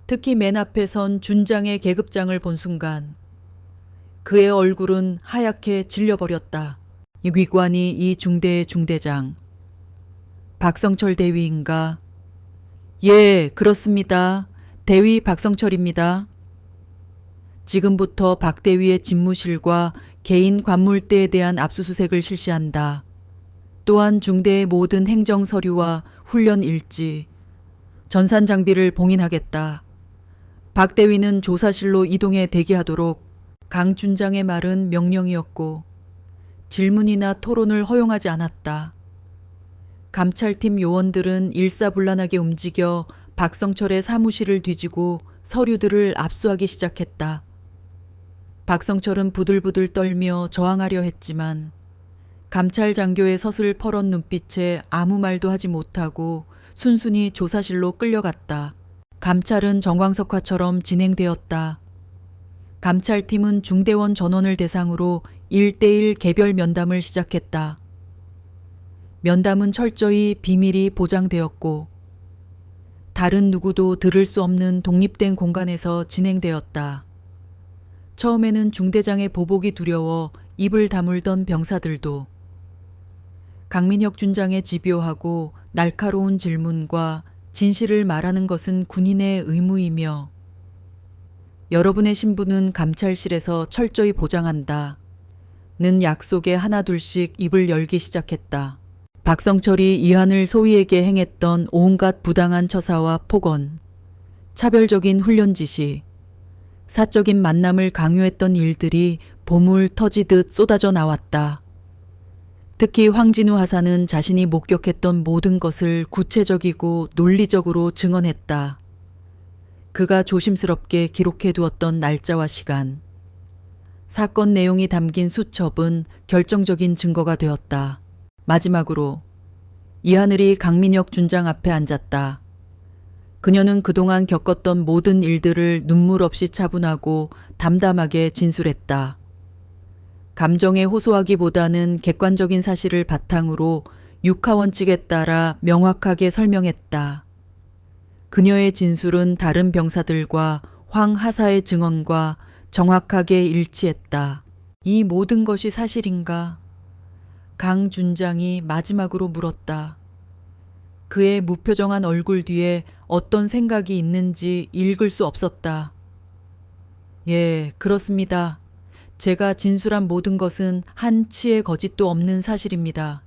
특히 맨 앞에 선 준장의 계급장을 본 순간 그의 얼굴은 하얗게 질려버렸다. 이 위관이 이 중대의 중대장. 박성철 대위인가? 예, 그렇습니다. 대위 박성철입니다. 지금부터 박 대위의 집무실과 개인 관물대에 대한 압수수색을 실시한다. 또한 중대의 모든 행정 서류와 훈련 일지, 전산 장비를 봉인하겠다. 박 대위는 조사실로 이동해 대기하도록. 강 준장의 말은 명령이었고 질문이나 토론을 허용하지 않았다. 감찰팀 요원들은 일사불란하게 움직여 박성철의 사무실을 뒤지고 서류들을 압수하기 시작했다. 박성철은 부들부들 떨며 저항하려 했지만 감찰 장교의 서슬 퍼런 눈빛에 아무 말도 하지 못하고 순순히 조사실로 끌려갔다. 감찰은 정광석화처럼 진행되었다. 감찰팀은 중대원 전원을 대상으로 1대1 개별 면담을 시작했다. 면담은 철저히 비밀이 보장되었고 다른 누구도 들을 수 없는 독립된 공간에서 진행되었다. 처음에는 중대장의 보복이 두려워 입을 다물던 병사들도 강민혁 준장의 집요하고 날카로운 질문과 진실을 말하는 것은 군인의 의무이며 여러분의 신분은 감찰실에서 철저히 보장한다. 는 약속에 하나둘씩 입을 열기 시작했다. 박성철이 이한을 소위에게 행했던 온갖 부당한 처사와 폭언, 차별적인 훈련 지시, 사적인 만남을 강요했던 일들이 보물 터지듯 쏟아져 나왔다. 특히 황진우 하사는 자신이 목격했던 모든 것을 구체적이고 논리적으로 증언했다. 그가 조심스럽게 기록해 두었던 날짜와 시간, 사건 내용이 담긴 수첩은 결정적인 증거가 되었다. 마지막으로 이하늘이 강민혁 준장 앞에 앉았다. 그녀는 그동안 겪었던 모든 일들을 눈물 없이 차분하고 담담하게 진술했다. 감정에 호소하기보다는 객관적인 사실을 바탕으로 육하 원칙에 따라 명확하게 설명했다. 그녀의 진술은 다른 병사들과 황 하사의 증언과 정확하게 일치했다. 이 모든 것이 사실인가? 강 준장이 마지막으로 물었다. 그의 무표정한 얼굴 뒤에 어떤 생각이 있는지 읽을 수 없었다. 예, 그렇습니다. 제가 진술한 모든 것은 한 치의 거짓도 없는 사실입니다.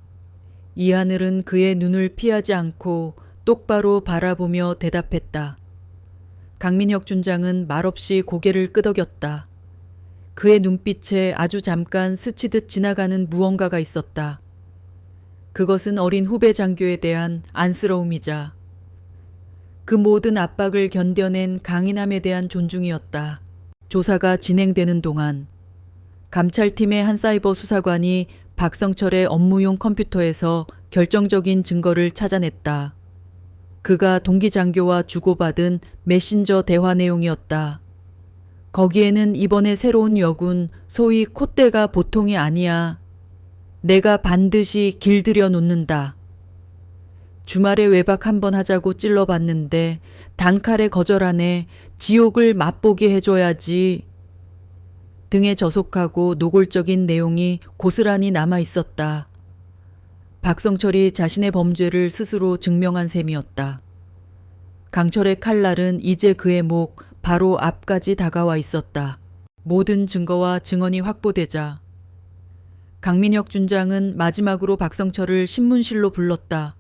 이하늘은 그의 눈을 피하지 않고 똑바로 바라보며 대답했다. 강민혁 준장은 말없이 고개를 끄덕였다. 그의 눈빛에 아주 잠깐 스치듯 지나가는 무언가가 있었다. 그것은 어린 후배 장교에 대한 안쓰러움이자 그 모든 압박을 견뎌낸 강인함에 대한 존중이었다. 조사가 진행되는 동안 감찰팀의 한 사이버 수사관이 박성철의 업무용 컴퓨터에서 결정적인 증거를 찾아냈다. 그가 동기 장교와 주고받은 메신저 대화 내용이었다. 거기에는 이번에 새로운 여군, 소위 콧대가 보통이 아니야. 내가 반드시 길들여 놓는다. 주말에 외박 한번 하자고 찔러봤는데 단칼에 거절하네. 지옥을 맛보게 해줘야지. 등에 저속하고 노골적인 내용이 고스란히 남아 있었다. 박성철이 자신의 범죄를 스스로 증명한 셈이었다. 강철의 칼날은 이제 그의 목 바로 앞까지 다가와 있었다. 모든 증거와 증언이 확보되자 강민혁 준장은 마지막으로 박성철을 신문실로 불렀다.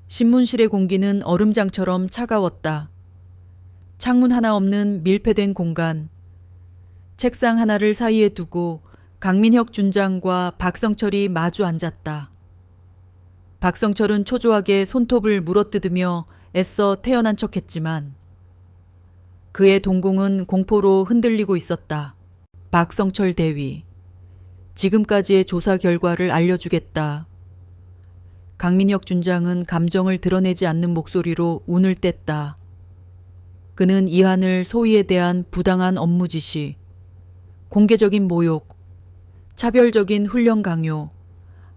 신문실의 공기는 얼음장처럼 차가웠다. 창문 하나 없는 밀폐된 공간. 책상 하나를 사이에 두고 강민혁 준장과 박성철이 마주 앉았다. 박성철은 초조하게 손톱을 물어뜯으며 애써 태어난 척했지만 그의 동공은 공포로 흔들리고 있었다. 박성철 대위, 지금까지의 조사 결과를 알려주겠다. 강민혁 준장은 감정을 드러내지 않는 목소리로 운을 뗐다. 그는 이하늘 소위에 대한 부당한 업무 지시, 공개적인 모욕, 차별적인 훈련 강요,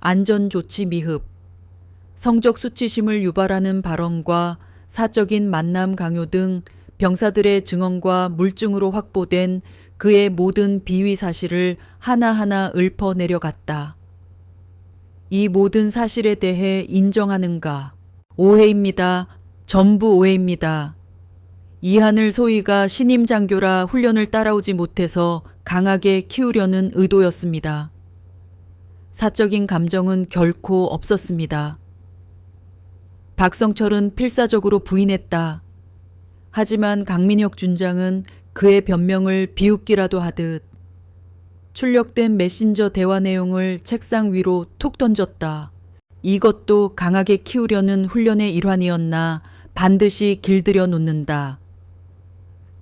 안전조치 미흡, 성적 수치심을 유발하는 발언과 사적인 만남 강요 등 병사들의 증언과 물증으로 확보된 그의 모든 비위 사실을 하나하나 읊어내려갔다. 이 모든 사실에 대해 인정하는가? 오해입니다. 전부 오해입니다. 이하늘 소위가 신임 장교라 훈련을 따라오지 못해서 강하게 키우려는 의도였습니다. 사적인 감정은 결코 없었습니다. 박성철은 필사적으로 부인했다. 하지만 강민혁 준장은 그의 변명을 비웃기라도 하듯 출력된 메신저 대화 내용을 책상 위로 툭 던졌다. 이것도 강하게 키우려는 훈련의 일환이었나 반드시 길들여 놓는다.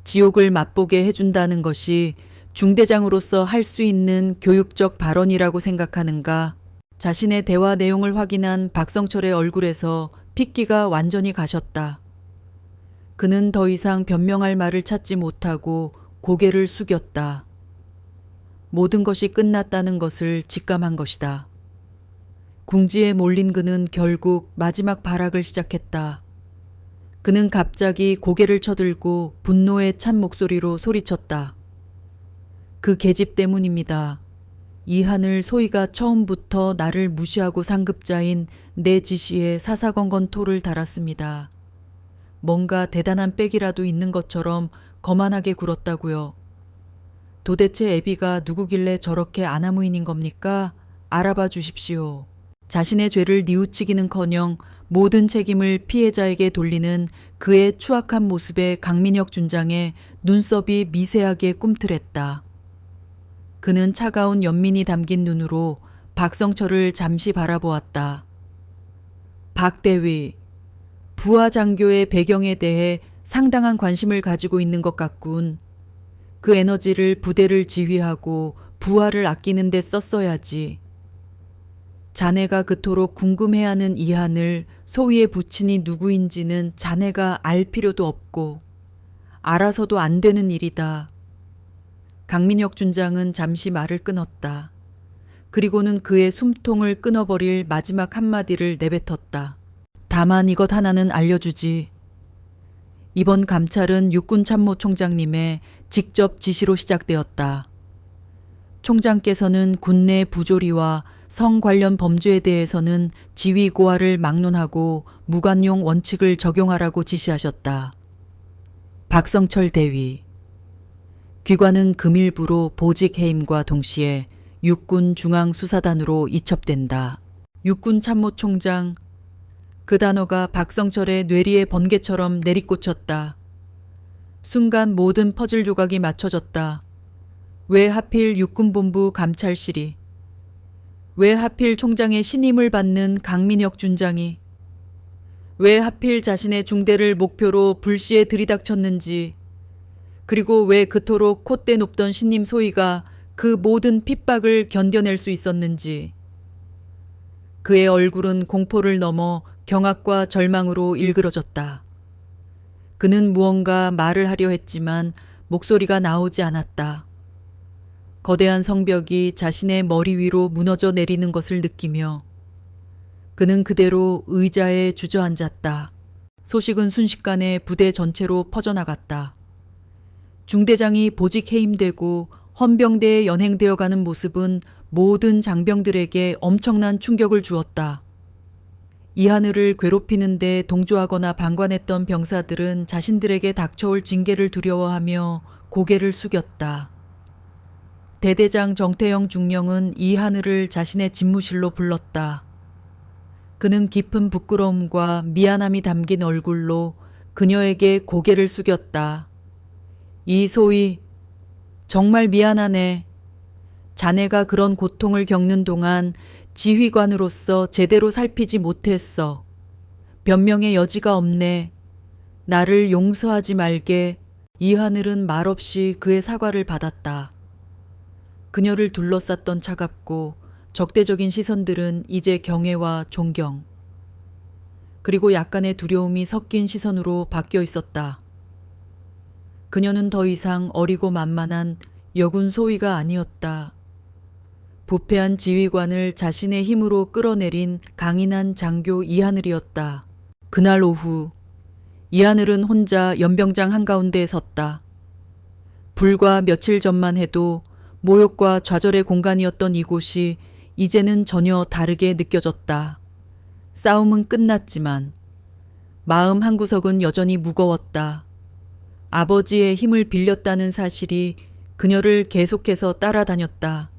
지옥을 맛보게 해준다는 것이 중대장으로서 할 수 있는 교육적 발언이라고 생각하는가? 자신의 대화 내용을 확인한 박성철의 얼굴에서 핏기가 완전히 가셨다. 그는 더 이상 변명할 말을 찾지 못하고 고개를 숙였다. 모든 것이 끝났다는 것을 직감한 것이다. 궁지에 몰린 그는 결국 마지막 발악을 시작했다. 그는 갑자기 고개를 쳐들고 분노에 찬 목소리로 소리쳤다. 그 계집 때문입니다. 이하늘 소희가 처음부터 나를 무시하고 상급자인 내 지시에 사사건건 토를 달았습니다. 뭔가 대단한 빽이라도 있는 것처럼 거만하게 굴었다고요. 도대체 애비가 누구길래 저렇게 아나무인인 겁니까? 알아봐 주십시오. 자신의 죄를 뉘우치기는커녕 모든 책임을 피해자에게 돌리는 그의 추악한 모습에 강민혁 준장의 눈썹이 미세하게 꿈틀했다. 그는 차가운 연민이 담긴 눈으로 박성철을 잠시 바라보았다. 박 대위, 부하 장교의 배경에 대해 상당한 관심을 가지고 있는 것 같군. 그 에너지를 부대를 지휘하고 부하를 아끼는 데 썼어야지. 자네가 그토록 궁금해하는 이한을 소위의 부친이 누구인지는 자네가 알 필요도 없고 알아서도 안 되는 일이다. 강민혁 준장은 잠시 말을 끊었다. 그리고는 그의 숨통을 끊어버릴 마지막 한마디를 내뱉었다. 다만 이것 하나는 알려주지. 이번 감찰은 육군참모총장님의 직접 지시로 시작되었다. 총장께서는 군내 부조리와 성 관련 범죄에 대해서는 지휘 고하를 막론하고 무관용 원칙을 적용하라고 지시하셨다. 박성철 대위. 귀관은 금일부로 보직 해임과 동시에 육군 중앙수사단으로 이첩된다. 육군 참모총장. 그 단어가 박성철의 뇌리에 번개처럼 내리꽂혔다. 순간 모든 퍼즐 조각이 맞춰졌다. 왜 하필 육군본부 감찰실이? 왜 하필 총장의 신임을 받는 강민혁 준장이? 왜 하필 자신의 중대를 목표로 불시에 들이닥쳤는지, 그리고 왜 그토록 콧대 높던 신임 소희가 그 모든 핍박을 견뎌낼 수 있었는지. 그의 얼굴은 공포를 넘어 경악과 절망으로 일그러졌다. 그는 무언가 말을 하려 했지만 목소리가 나오지 않았다. 거대한 성벽이 자신의 머리 위로 무너져 내리는 것을 느끼며 그는 그대로 의자에 주저앉았다. 소식은 순식간에 부대 전체로 퍼져나갔다. 중대장이 보직 해임되고 헌병대에 연행되어 가는 모습은 모든 장병들에게 엄청난 충격을 주었다. 이하늘을 괴롭히는 데 동조하거나 방관했던 병사들은 자신들에게 닥쳐올 징계를 두려워하며 고개를 숙였다. 대대장 정태영 중령은 이하늘을 자신의 집무실로 불렀다. 그는 깊은 부끄러움과 미안함이 담긴 얼굴로 그녀에게 고개를 숙였다. 이소희, 정말 미안하네. 자네가 그런 고통을 겪는 동안 지휘관으로서 제대로 살피지 못했어. 변명의 여지가 없네. 나를 용서하지 말게. 이하늘은 말없이 그의 사과를 받았다. 그녀를 둘러쌌던 차갑고 적대적인 시선들은 이제 경애와 존경, 그리고 약간의 두려움이 섞인 시선으로 바뀌어 있었다. 그녀는 더 이상 어리고 만만한 여군 소희가 아니었다. 부패한 지휘관을 자신의 힘으로 끌어내린 강인한 장교 이하늘이었다. 그날 오후 이하늘은 혼자 연병장 한가운데에 섰다. 불과 며칠 전만 해도 모욕과 좌절의 공간이었던 이곳이 이제는 전혀 다르게 느껴졌다. 싸움은 끝났지만 마음 한구석은 여전히 무거웠다. 아버지의 힘을 빌렸다는 사실이 그녀를 계속해서 따라다녔다.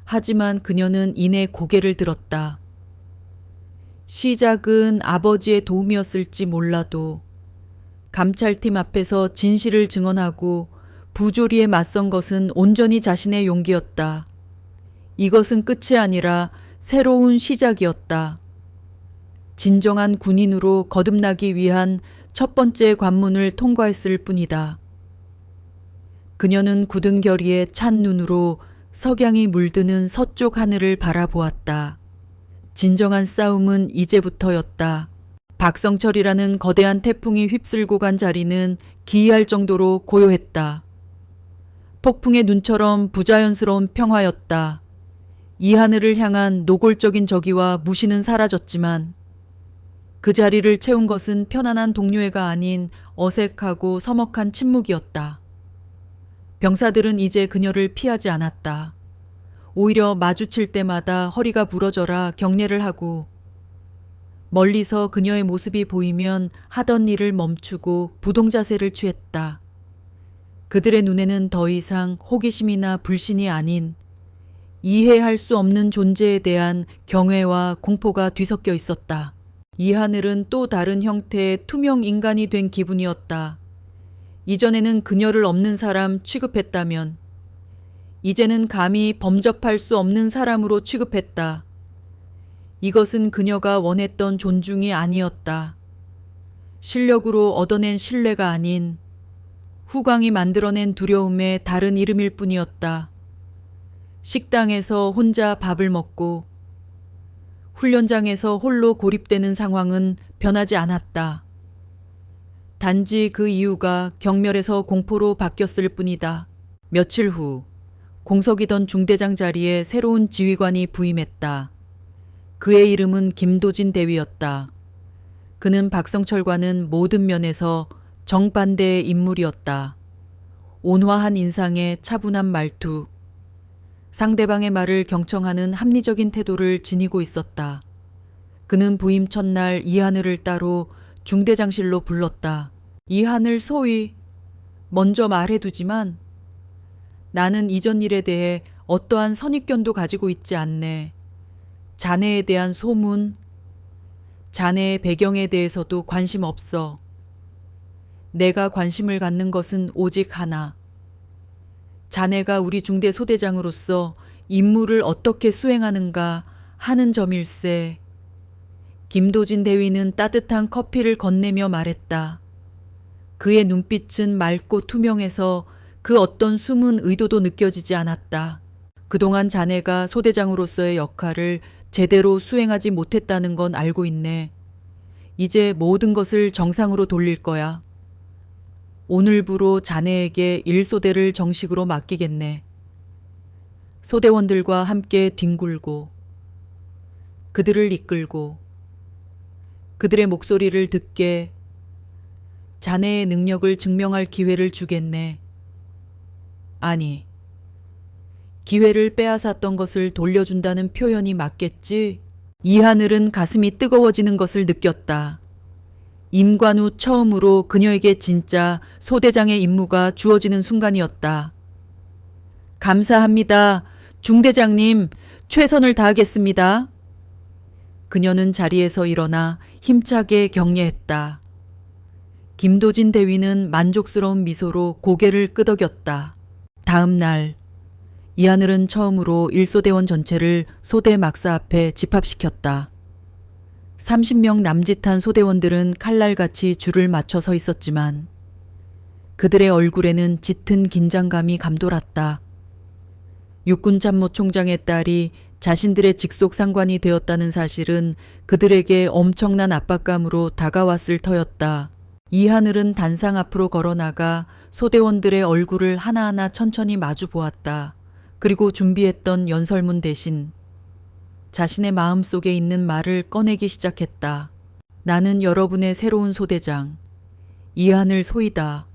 하지만 그녀는 이내 고개를 들었다. 시작은 아버지의 도움이었을지 몰라도 감찰팀 앞에서 진실을 증언하고 부조리에 맞선 것은 온전히 자신의 용기였다. 이것은 끝이 아니라 새로운 시작이었다. 진정한 군인으로 거듭나기 위한 첫 번째 관문을 통과했을 뿐이다. 그녀는 굳은 결의에 찬 눈으로 석양이 물드는 서쪽 하늘을 바라보았다. 진정한 싸움은 이제부터였다. 박성철이라는 거대한 태풍이 휩쓸고 간 자리는 기이할 정도로 고요했다. 폭풍의 눈처럼 부자연스러운 평화였다. 이 하늘을 향한 노골적인 저기와 무시는 사라졌지만 그 자리를 채운 것은 편안한 동료애가 아닌 어색하고 서먹한 침묵이었다. 병사들은 이제 그녀를 피하지 않았다. 오히려 마주칠 때마다 허리가 부러져라 경례를 하고 멀리서 그녀의 모습이 보이면 하던 일을 멈추고 부동자세를 취했다. 그들의 눈에는 더 이상 호기심이나 불신이 아닌 이해할 수 없는 존재에 대한 경외와 공포가 뒤섞여 있었다. 이 하늘은 또 다른 형태의 투명 인간이 된 기분이었다. 이전에는 그녀를 없는 사람 취급했다면 이제는 감히 범접할 수 없는 사람으로 취급했다. 이것은 그녀가 원했던 존중이 아니었다. 실력으로 얻어낸 신뢰가 아닌 후광이 만들어낸 두려움의 다른 이름일 뿐이었다. 식당에서 혼자 밥을 먹고 훈련장에서 홀로 고립되는 상황은 변하지 않았다. 단지 그 이유가 경멸에서 공포로 바뀌었을 뿐이다. 며칠 후 공석이던 중대장 자리에 새로운 지휘관이 부임했다. 그의 이름은 김도진 대위였다. 그는 박성철과는 모든 면에서 정반대의 인물이었다. 온화한 인상에 차분한 말투. 상대방의 말을 경청하는 합리적인 태도를 지니고 있었다. 그는 부임 첫날 이하늘을 따로 중대장실로 불렀다. 이하늘 소위 먼저 말해두지만 나는 이전 일에 대해 어떠한 선입견도 가지고 있지 않네. 자네에 대한 소문, 자네의 배경에 대해서도 관심 없어. 내가 관심을 갖는 것은 오직 하나. 자네가 우리 중대 소대장으로서 임무를 어떻게 수행하는가 하는 점일세. 김도진 대위는 따뜻한 커피를 건네며 말했다. 그의 눈빛은 맑고 투명해서 그 어떤 숨은 의도도 느껴지지 않았다. 그동안 자네가 소대장으로서의 역할을 제대로 수행하지 못했다는 건 알고 있네. 이제 모든 것을 정상으로 돌릴 거야. 오늘부로 자네에게 1소대를 정식으로 맡기겠네. 소대원들과 함께 뒹굴고 그들을 이끌고 그들의 목소리를 듣게 자네의 능력을 증명할 기회를 주겠네. 아니, 기회를 빼앗았던 것을 돌려준다는 표현이 맞겠지? 이하늘은 가슴이 뜨거워지는 것을 느꼈다. 임관 후 처음으로 그녀에게 진짜 소대장의 임무가 주어지는 순간이었다. 감사합니다. 중대장님, 최선을 다하겠습니다. 그녀는 자리에서 일어나 힘차게 격려했다. 김도진 대위는 만족스러운 미소로 고개를 끄덕였다. 다음 날 이하늘은 처음으로 1소대원 전체를 소대 막사 앞에 집합시켰다. 30명 남짓한 소대원들은 칼날같이 줄을 맞춰 서 있었지만 그들의 얼굴에는 짙은 긴장감이 감돌았다. 육군참모총장의 딸이 자신들의 직속 상관이 되었다는 사실은 그들에게 엄청난 압박감으로 다가왔을 터였다. 이하늘은 단상 앞으로 걸어나가 소대원들의 얼굴을 하나하나 천천히 마주 보았다. 그리고 준비했던 연설문 대신 자신의 마음속에 있는 말을 꺼내기 시작했다. 나는 여러분의 새로운 소대장, 이하늘 소이다.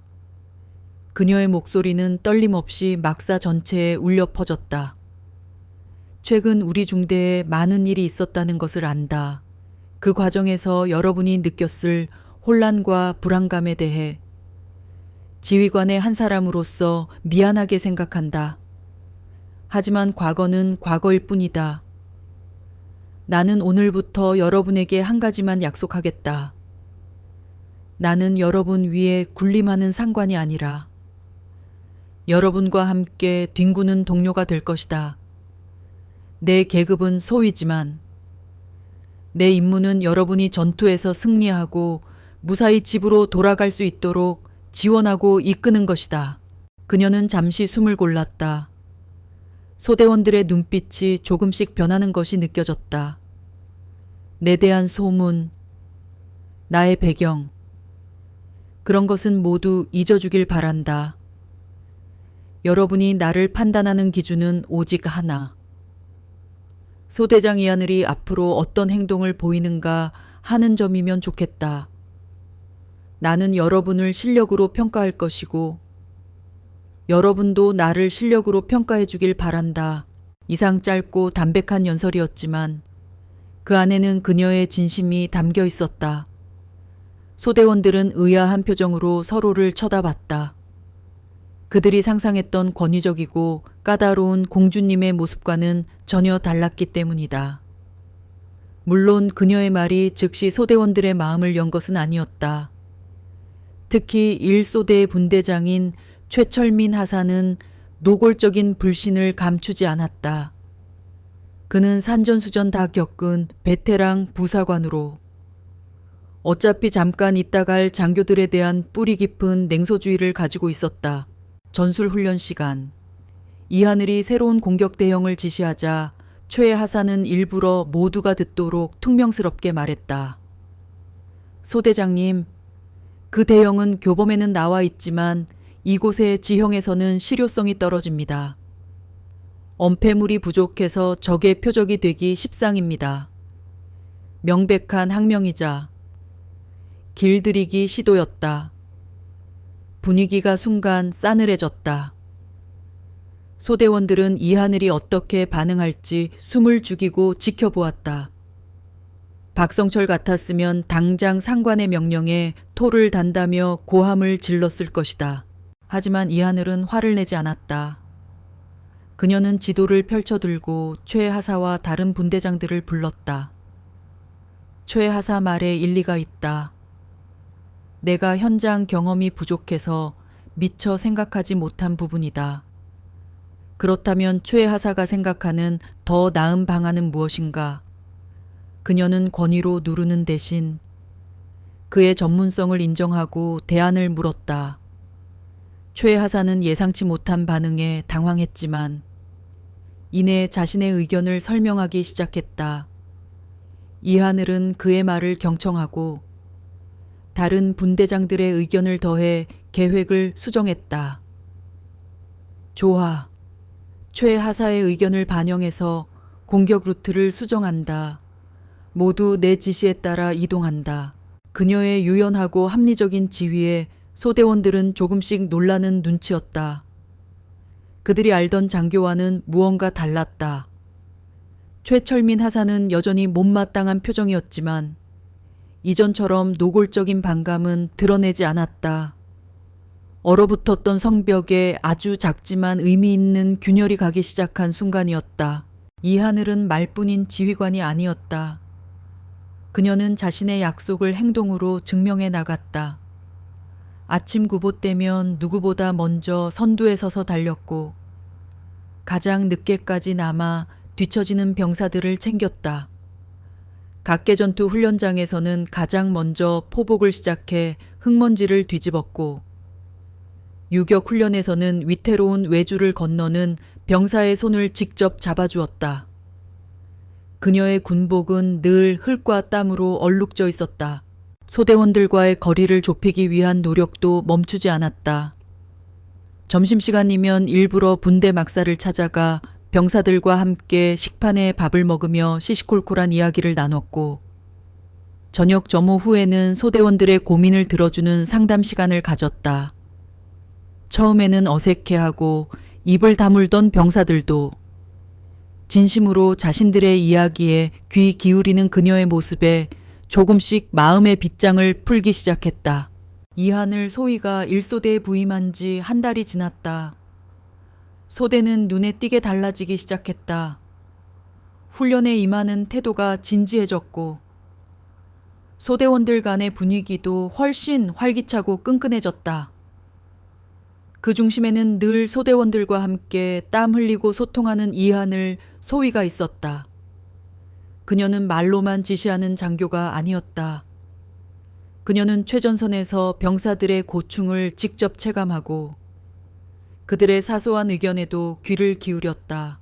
그녀의 목소리는 떨림없이 막사 전체에 울려 퍼졌다. 최근 우리 중대에 많은 일이 있었다는 것을 안다. 그 과정에서 여러분이 느꼈을 혼란과 불안감에 대해 지휘관의 한 사람으로서 미안하게 생각한다. 하지만 과거는 과거일 뿐이다. 나는 오늘부터 여러분에게 한 가지만 약속하겠다. 나는 여러분 위에 군림하는 상관이 아니라 여러분과 함께 뒹구는 동료가 될 것이다. 내 계급은 소위지만 내 임무는 여러분이 전투에서 승리하고 무사히 집으로 돌아갈 수 있도록 지원하고 이끄는 것이다. 그녀는 잠시 숨을 골랐다. 소대원들의 눈빛이 조금씩 변하는 것이 느껴졌다. 내 대한 소문, 나의 배경, 그런 것은 모두 잊어주길 바란다. 여러분이 나를 판단하는 기준은 오직 하나. 소대장 이하늘이 앞으로 어떤 행동을 보이는가 하는 점이면 좋겠다. 나는 여러분을 실력으로 평가할 것이고 여러분도 나를 실력으로 평가해 주길 바란다. 이상 짧고 담백한 연설이었지만 그 안에는 그녀의 진심이 담겨 있었다. 소대원들은 의아한 표정으로 서로를 쳐다봤다. 그들이 상상했던 권위적이고 까다로운 공주님의 모습과는 전혀 달랐기 때문이다. 물론 그녀의 말이 즉시 소대원들의 마음을 연 것은 아니었다. 특히 1소대의 분대장인 최철민 하사는 노골적인 불신을 감추지 않았다. 그는 산전수전 다 겪은 베테랑 부사관으로 어차피 잠깐 있다 갈 장교들에 대한 뿌리 깊은 냉소주의를 가지고 있었다. 전술훈련 시간, 이하늘이 새로운 공격 대형을 지시하자 최 하사는 일부러 모두가 듣도록 퉁명스럽게 말했다. 소대장님, 그 대형은 교범에는 나와 있지만 이곳의 지형에서는 실효성이 떨어집니다. 엄폐물이 부족해서 적의 표적이 되기 십상입니다. 명백한 항명이자 길들이기 시도였다. 분위기가 순간 싸늘해졌다. 소대원들은 이하늘이 어떻게 반응할지 숨을 죽이고 지켜보았다. 박성철 같았으면 당장 상관의 명령에 토를 단다며 고함을 질렀을 것이다. 하지만 이하늘은 화를 내지 않았다. 그녀는 지도를 펼쳐들고 최하사와 다른 분대장들을 불렀다. 최하사 말에 일리가 있다. 내가 현장 경험이 부족해서 미처 생각하지 못한 부분이다. 그렇다면 최하사가 생각하는 더 나은 방안은 무엇인가? 그녀는 권위로 누르는 대신 그의 전문성을 인정하고 대안을 물었다. 최하사는 예상치 못한 반응에 당황했지만 이내 자신의 의견을 설명하기 시작했다. 이하늘은 그의 말을 경청하고 다른 분대장들의 의견을 더해 계획을 수정했다. 좋아. 최하사의 의견을 반영해서 공격 루트를 수정한다. 모두 내 지시에 따라 이동한다. 그녀의 유연하고 합리적인 지휘에 소대원들은 조금씩 놀라는 눈치였다. 그들이 알던 장교와는 무언가 달랐다. 최철민 하사는 여전히 못마땅한 표정이었지만 이전처럼 노골적인 반감은 드러내지 않았다. 얼어붙었던 성벽에 아주 작지만 의미 있는 균열이 가기 시작한 순간이었다. 이하늘은 말뿐인 지휘관이 아니었다. 그녀는 자신의 약속을 행동으로 증명해 나갔다. 아침 구보 때면 누구보다 먼저 선두에 서서 달렸고 가장 늦게까지 남아 뒤처지는 병사들을 챙겼다. 각계전투 훈련장에서는 가장 먼저 포복을 시작해 흙먼지를 뒤집었고 유격 훈련에서는 위태로운 외주를 건너는 병사의 손을 직접 잡아주었다. 그녀의 군복은 늘 흙과 땀으로 얼룩져 있었다. 소대원들과의 거리를 좁히기 위한 노력도 멈추지 않았다. 점심시간이면 일부러 분대 막사를 찾아가 병사들과 함께 식판에 밥을 먹으며 시시콜콜한 이야기를 나눴고 저녁 점호 후에는 소대원들의 고민을 들어주는 상담 시간을 가졌다. 처음에는 어색해하고 입을 다물던 병사들도 진심으로 자신들의 이야기에 귀 기울이는 그녀의 모습에 조금씩 마음의 빗장을 풀기 시작했다. 이하늘 소위가 1소대에 부임한 지 한 달이 지났다. 소대는 눈에 띄게 달라지기 시작했다. 훈련에 임하는 태도가 진지해졌고 소대원들 간의 분위기도 훨씬 활기차고 끈끈해졌다. 그 중심에는 늘 소대원들과 함께 땀 흘리고 소통하는 이하늘 소위가 있었다. 그녀는 말로만 지시하는 장교가 아니었다. 그녀는 최전선에서 병사들의 고충을 직접 체감하고 그들의 사소한 의견에도 귀를 기울였다.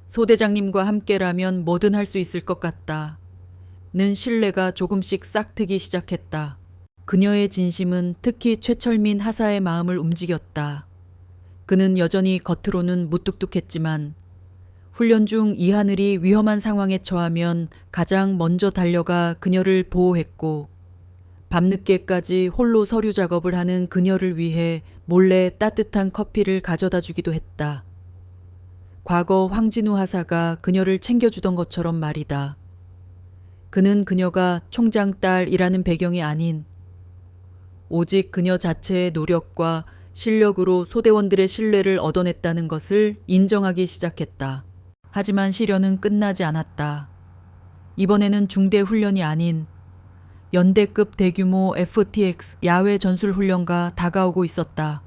소대장님과 함께라면 뭐든 할 수 있을 것 같다. 는 신뢰가 조금씩 싹트기 시작했다. 그녀의 진심은 특히 최철민 하사의 마음을 움직였다. 그는 여전히 겉으로는 무뚝뚝했지만 훈련 중 이하늘이 위험한 상황에 처하면 가장 먼저 달려가 그녀를 보호했고 밤늦게까지 홀로 서류 작업을 하는 그녀를 위해 몰래 따뜻한 커피를 가져다 주기도 했다. 과거 황진우 하사가 그녀를 챙겨주던 것처럼 말이다. 그는 그녀가 총장 딸이라는 배경이 아닌 오직 그녀 자체의 노력과 실력으로 소대원들의 신뢰를 얻어냈다는 것을 인정하기 시작했다. 하지만 시련은 끝나지 않았다. 이번에는 중대 훈련이 아닌 연대급 대규모 FTX 야외 전술 훈련가 다가오고 있었다.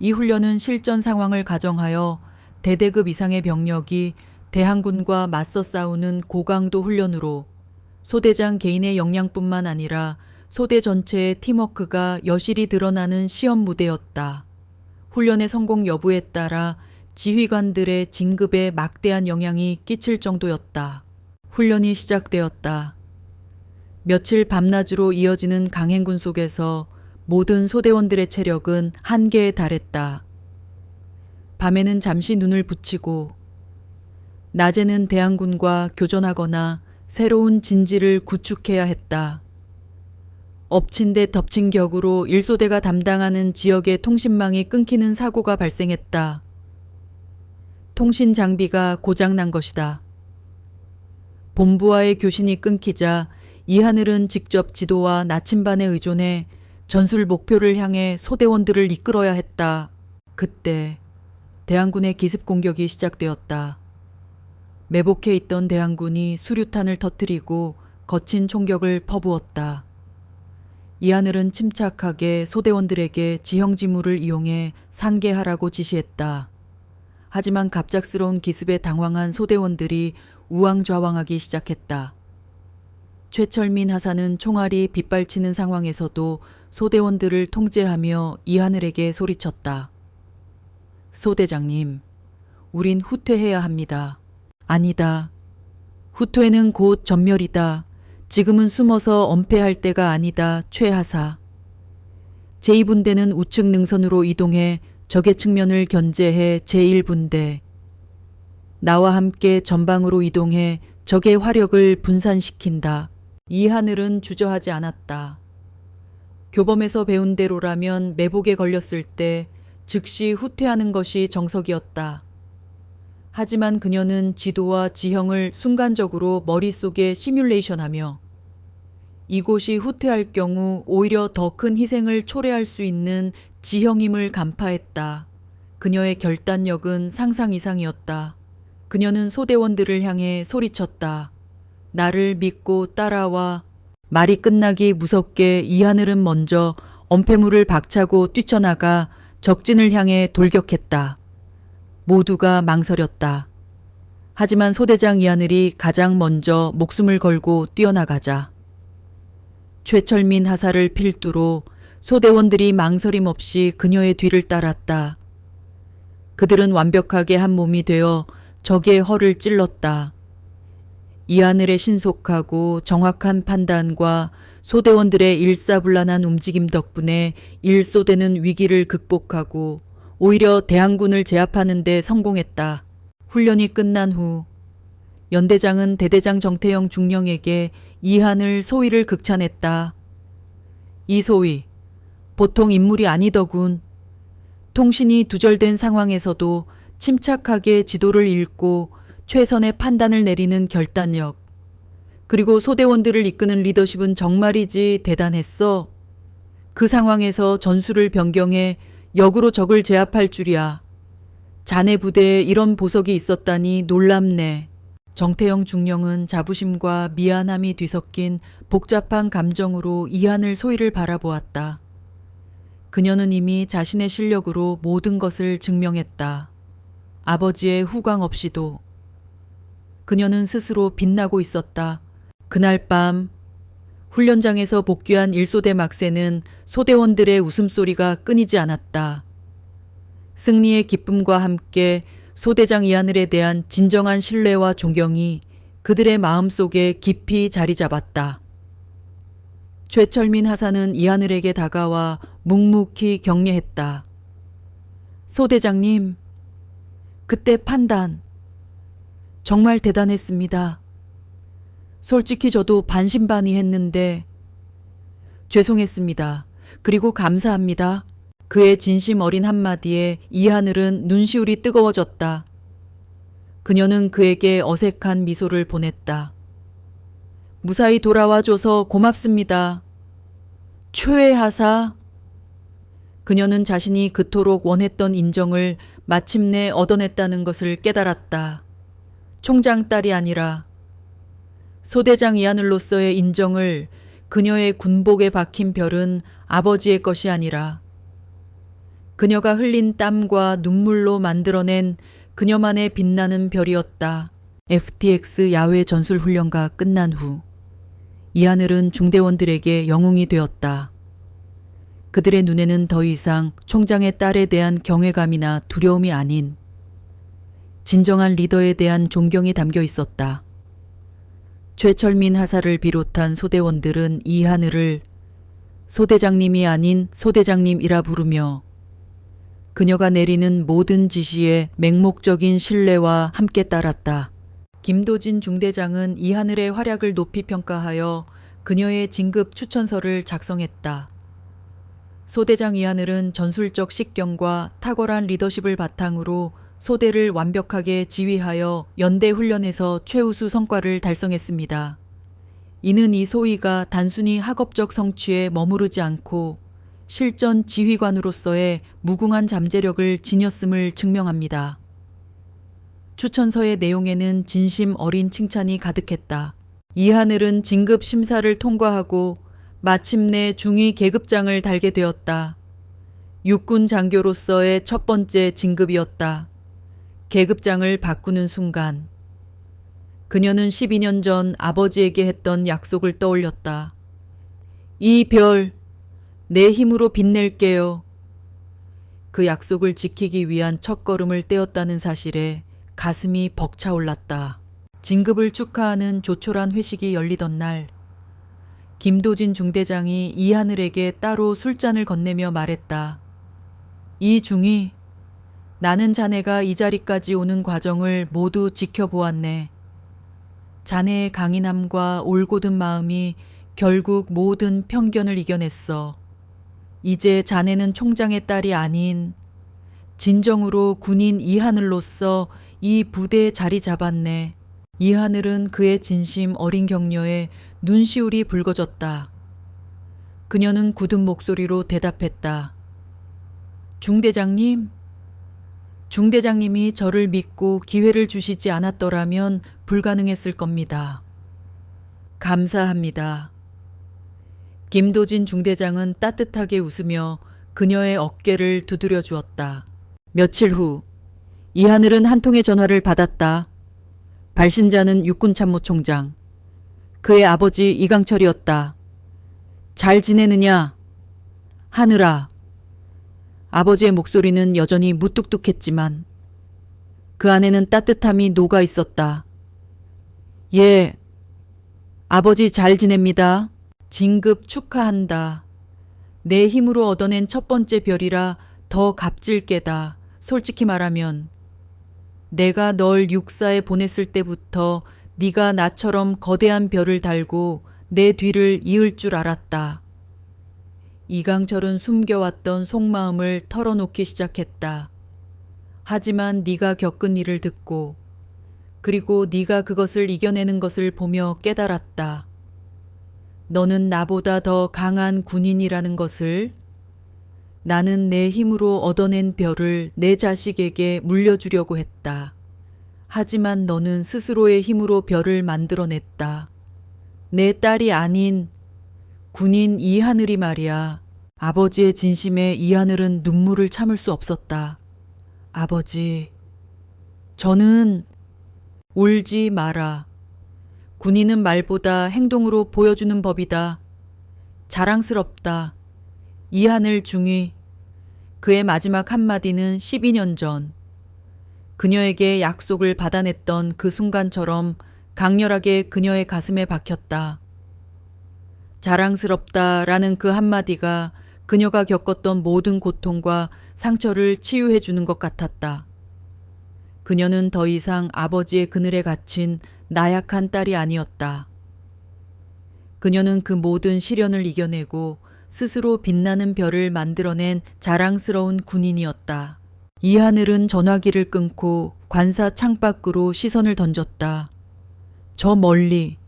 이 훈련은 실전 상황을 가정하여 대대급 이상의 병력이 대항군과 맞서 싸우는 고강도 훈련으로 소대장 개인의 역량뿐만 아니라 소대 전체의 팀워크가 여실히 드러나는 시험 무대였다. 훈련의 성공 여부에 따라 지휘관들의 진급에 막대한 영향이 끼칠 정도였다. 훈련이 시작되었다. 며칠 밤낮으로 이어지는 강행군 속에서 모든 소대원들의 체력은 한계에 달했다. 밤에는 잠시 눈을 붙이고 낮에는 대항군과 교전하거나 새로운 진지를 구축해야 했다. 엎친 데 덮친 격으로 일소대가 담당하는 지역의 통신망이 끊기는 사고가 발생했다. 통신 장비가 고장난 것이다. 본부와의 교신이 끊기자 이하늘은 직접 지도와 나침반에 의존해 전술 목표를 향해 소대원들을 이끌어야 했다. 그때 대항군의 기습 공격이 시작되었다. 매복해 있던 대항군이 수류탄을 터뜨리고 거친 총격을 퍼부었다. 이하늘은 침착하게 소대원들에게 지형지물을 이용해 상계하라고 지시했다. 하지만 갑작스러운 기습에 당황한 소대원들이 우왕좌왕하기 시작했다. 최철민 하사는 총알이 빗발치는 상황에서도 소대원들을 통제하며 이하늘에게 소리쳤다. 소대장님, 우린 후퇴해야 합니다. 아니다. 후퇴는 곧 전멸이다. 지금은 숨어서 엄폐할 때가 아니다. 최하사. 제2분대는 우측 능선으로 이동해 적의 측면을 견제해 제1분대. 나와 함께 전방으로 이동해 적의 화력을 분산시킨다. 이하늘은 주저하지 않았다. 교범에서 배운 대로라면 매복에 걸렸을 때 즉시 후퇴하는 것이 정석이었다. 하지만 그녀는 지도와 지형을 순간적으로 머릿속에 시뮬레이션하며 이곳이 후퇴할 경우 오히려 더 큰 희생을 초래할 수 있는 지형임을 간파했다. 그녀의 결단력은 상상 이상이었다. 그녀는 소대원들을 향해 소리쳤다. 나를 믿고 따라와. 말이 끝나기 무섭게 이하늘은 먼저 엄폐물을 박차고 뛰쳐나가 적진을 향해 돌격했다. 모두가 망설였다. 하지만 소대장 이하늘이 가장 먼저 목숨을 걸고 뛰어나가자 최철민 하사를 필두로 소대원들이 망설임 없이 그녀의 뒤를 따랐다. 그들은 완벽하게 한 몸이 되어 적의 허를 찔렀다. 이하늘의 신속하고 정확한 판단과 소대원들의 일사불란한 움직임 덕분에 일소대는 위기를 극복하고 오히려 대항군을 제압하는 데 성공했다. 훈련이 끝난 후 연대장은 대대장 정태영 중령에게 이하늘 소위를 극찬했다. 이 소위, 보통 인물이 아니더군. 통신이 두절된 상황에서도 침착하게 지도를 읽고 최선의 판단을 내리는 결단력, 그리고 소대원들을 이끄는 리더십은 정말이지 대단했어. 그 상황에서 전술을 변경해 역으로 적을 제압할 줄이야. 자네 부대에 이런 보석이 있었다니 놀랍네. 정태영 중령은 자부심과 미안함이 뒤섞인 복잡한 감정으로 이하늘 소위를 바라보았다. 그녀는 이미 자신의 실력으로 모든 것을 증명했다. 아버지의 후광 없이도. 그녀는 스스로 빛나고 있었다. 그날 밤 훈련장에서 복귀한 일소대 막새는 소대원들의 웃음소리가 끊이지 않았다. 승리의 기쁨과 함께 소대장 이하늘에 대한 진정한 신뢰와 존경이 그들의 마음속에 깊이 자리 잡았다. 최철민 하사는 이하늘에게 다가와 묵묵히 격려했다. 소대장님, 그때 판단 정말 대단했습니다. 솔직히 저도 반신반의했는데 죄송했습니다. 그리고 감사합니다. 그의 진심 어린 한마디에 이하늘은 눈시울이 뜨거워졌다. 그녀는 그에게 어색한 미소를 보냈다. 무사히 돌아와줘서 고맙습니다. 최하사. 그녀는 자신이 그토록 원했던 인정을 마침내 얻어냈다는 것을 깨달았다. 총장 딸이 아니라 소대장 이하늘로서의 인정을 그녀의 군복에 박힌 별은 아버지의 것이 아니라 그녀가 흘린 땀과 눈물로 만들어낸 그녀만의 빛나는 별이었다. FTX 야외 전술훈련가 끝난 후 이하늘은 중대원들에게 영웅이 되었다. 그들의 눈에는 더 이상 총장의 딸에 대한 경외감이나 두려움이 아닌 진정한 리더에 대한 존경이 담겨 있었다. 최철민 하사를 비롯한 소대원들은 이하늘을 소대장님이 아닌 소대장님이라 부르며 그녀가 내리는 모든 지시에 맹목적인 신뢰와 함께 따랐다. 김도진 중대장은 이하늘의 활약을 높이 평가하여 그녀의 진급 추천서를 작성했다. 소대장 이하늘은 전술적 식견과 탁월한 리더십을 바탕으로 소대를 완벽하게 지휘하여 연대 훈련에서 최우수 성과를 달성했습니다. 이는 이 소위가 단순히 학업적 성취에 머무르지 않고 실전 지휘관으로서의 무궁한 잠재력을 지녔음을 증명합니다. 추천서의 내용에는 진심 어린 칭찬이 가득했다. 이하늘은 진급 심사를 통과하고 마침내 중위 계급장을 달게 되었다. 육군 장교로서의 첫 번째 진급이었다. 계급장을 바꾸는 순간 그녀는 12년 전 아버지에게 했던 약속을 떠올렸다. 이 별, 내 힘으로 빛낼게요. 그 약속을 지키기 위한 첫걸음을 떼었다는 사실에 가슴이 벅차올랐다. 진급을 축하하는 조촐한 회식이 열리던 날, 김도진 중대장이 이하늘에게 따로 술잔을 건네며 말했다. 이 중이, 나는 자네가 이 자리까지 오는 과정을 모두 지켜보았네. 자네의 강인함과 올곧은 마음이 결국 모든 편견을 이겨냈어. 이제 자네는 총장의 딸이 아닌 진정으로 군인 이하늘로서 이 부대에 자리 잡았네. 이하늘은 그의 진심 어린 격려에 눈시울이 붉어졌다. 그녀는 굳은 목소리로 대답했다. 중대장님, 중대장님이 저를 믿고 기회를 주시지 않았더라면 불가능했을 겁니다. 감사합니다. 김도진 중대장은 따뜻하게 웃으며 그녀의 어깨를 두드려 주었다. 며칠 후 이하늘은 한 통의 전화를 받았다. 발신자는 육군참모총장. 그의 아버지 이강철이었다. 잘 지내느냐? 하늘아. 아버지의 목소리는 여전히 무뚝뚝했지만 그 안에는 따뜻함이 녹아 있었다. 예, 아버지 잘 지냅니다. 진급 축하한다. 내 힘으로 얻어낸 첫 번째 별이라 더 값질 게다. 솔직히 말하면 내가 널 육사에 보냈을 때부터 네가 나처럼 거대한 별을 달고 내 뒤를 이을 줄 알았다. 이강철은 숨겨왔던 속마음을 털어놓기 시작했다. 하지만 네가 겪은 일을 듣고 그리고 네가 그것을 이겨내는 것을 보며 깨달았다. 너는 나보다 더 강한 군인이라는 것을. 나는 내 힘으로 얻어낸 별을 내 자식에게 물려주려고 했다. 하지만 너는 스스로의 힘으로 별을 만들어냈다. 내 딸이 아닌 군인 이하늘이 말이야. 아버지의 진심에 이하늘은 눈물을 참을 수 없었다. 아버지, 저는 울지 마라. 군인은 말보다 행동으로 보여주는 법이다. 자랑스럽다. 이하늘 중위. 그의 마지막 한마디는 12년 전 그녀에게 약속을 받아냈던 그 순간처럼 강렬하게 그녀의 가슴에 박혔다. 자랑스럽다라는 그 한마디가 그녀가 겪었던 모든 고통과 상처를 치유해 주는 것 같았다. 그녀는 더 이상 아버지의 그늘에 갇힌 나약한 딸이 아니었다. 그녀는 그 모든 시련을 이겨내고 스스로 빛나는 별을 만들어낸 자랑스러운 군인이었다. 이하늘은 전화기를 끊고 관사 창밖으로 시선을 던졌다. 저 멀리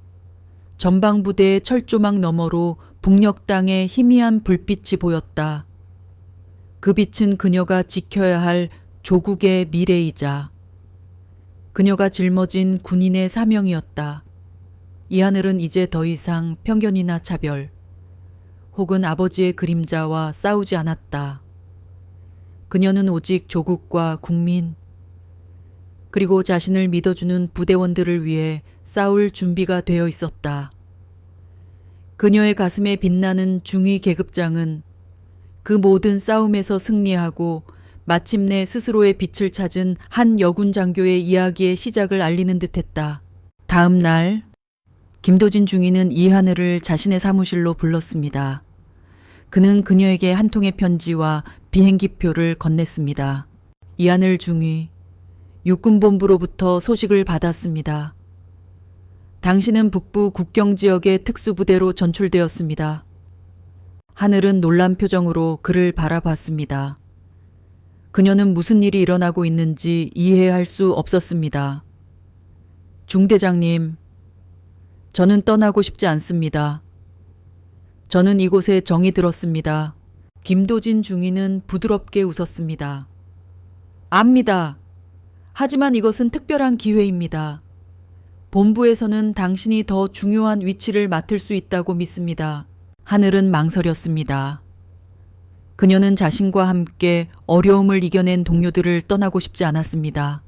전방부대의 철조망 너머로 북녘 땅에 희미한 불빛이 보였다. 그 빛은 그녀가 지켜야 할 조국의 미래이자 그녀가 짊어진 군인의 사명이었다. 이하늘은 이제 더 이상 편견이나 차별 혹은 아버지의 그림자와 싸우지 않았다. 그녀는 오직 조국과 국민 그리고 자신을 믿어주는 부대원들을 위해 싸울 준비가 되어 있었다. 그녀의 가슴에 빛나는 중위 계급장은 그 모든 싸움에서 승리하고 마침내 스스로의 빛을 찾은 한 여군 장교의 이야기의 시작을 알리는 듯했다. 다음 날 김도진 중위는 이하늘을 자신의 사무실로 불렀습니다. 그는 그녀에게 한 통의 편지와 비행기표를 건넸습니다. 이하늘 중위, 육군본부로부터 소식을 받았습니다. 당신은 북부 국경지역의 특수부대로 전출되었습니다. 하늘은 놀란 표정으로 그를 바라봤습니다. 그녀는 무슨 일이 일어나고 있는지 이해할 수 없었습니다. 중대장님, 저는 떠나고 싶지 않습니다. 저는 이곳에 정이 들었습니다. 김도진 중위는 부드럽게 웃었습니다. 압니다. 하지만 이것은 특별한 기회입니다. 본부에서는 당신이 더 중요한 위치를 맡을 수 있다고 믿습니다. 하늘은 망설였습니다. 그녀는 자신과 함께 어려움을 이겨낸 동료들을 떠나고 싶지 않았습니다.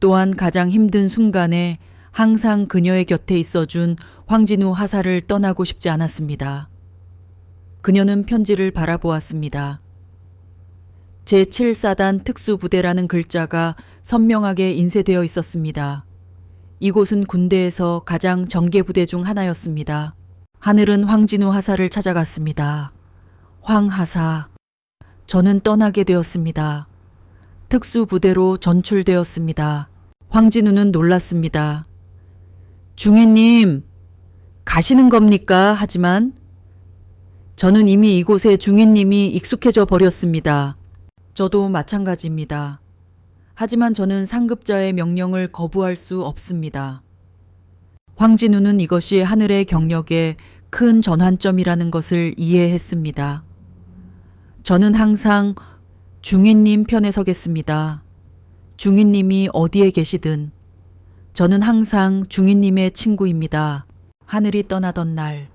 또한 가장 힘든 순간에 항상 그녀의 곁에 있어준 황진우 하사를 떠나고 싶지 않았습니다. 그녀는 편지를 바라보았습니다. 제7사단 특수부대라는 글자가 선명하게 인쇄되어 있었습니다. 이곳은 군대에서 가장 정계부대 중 하나였습니다. 하늘은 황진우 하사를 찾아갔습니다. 황 하사, 저는 떠나게 되었습니다. 특수부대로 전출되었습니다. 황진우는 놀랐습니다. 중위님, 가시는 겁니까? 하지만 저는 이미 이곳에 중위님이 익숙해져 버렸습니다. 저도 마찬가지입니다. 하지만 저는 상급자의 명령을 거부할 수 없습니다. 황진우는 이것이 하늘의 경력에 큰 전환점이라는 것을 이해했습니다. 저는 항상 중위님 편에 서겠습니다. 중위님이 어디에 계시든 저는 항상 중위님의 친구입니다. 하늘이 떠나던 날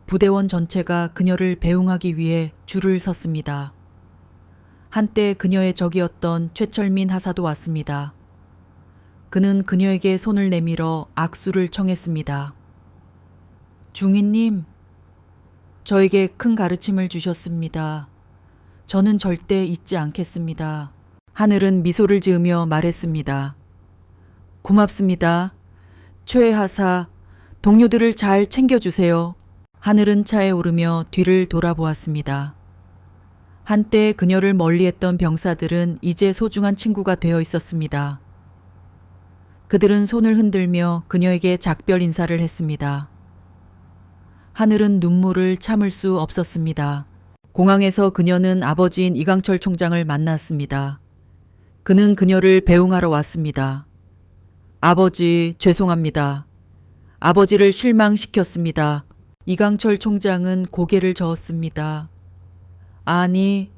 부대원 전체가 그녀를 배웅하기 위해 줄을 섰습니다. 한때 그녀의 적이었던 최철민 하사도 왔습니다. 그는 그녀에게 손을 내밀어 악수를 청했습니다. 중위님, 저에게 큰 가르침을 주셨습니다. 저는 절대 잊지 않겠습니다. 하늘은 미소를 지으며 말했습니다. 고맙습니다. 최 하사, 동료들을 잘 챙겨주세요. 하늘은 차에 오르며 뒤를 돌아보았습니다. 한때 그녀를 멀리했던 병사들은 이제 소중한 친구가 되어 있었습니다. 그들은 손을 흔들며 그녀에게 작별 인사를 했습니다. 하늘은 눈물을 참을 수 없었습니다. 공항에서 그녀는 아버지인 이강철 총장을 만났습니다. 그는 그녀를 배웅하러 왔습니다. 아버지, 죄송합니다. 아버지를 실망시켰습니다. 이강철 총장은 고개를 저었습니다. 아니,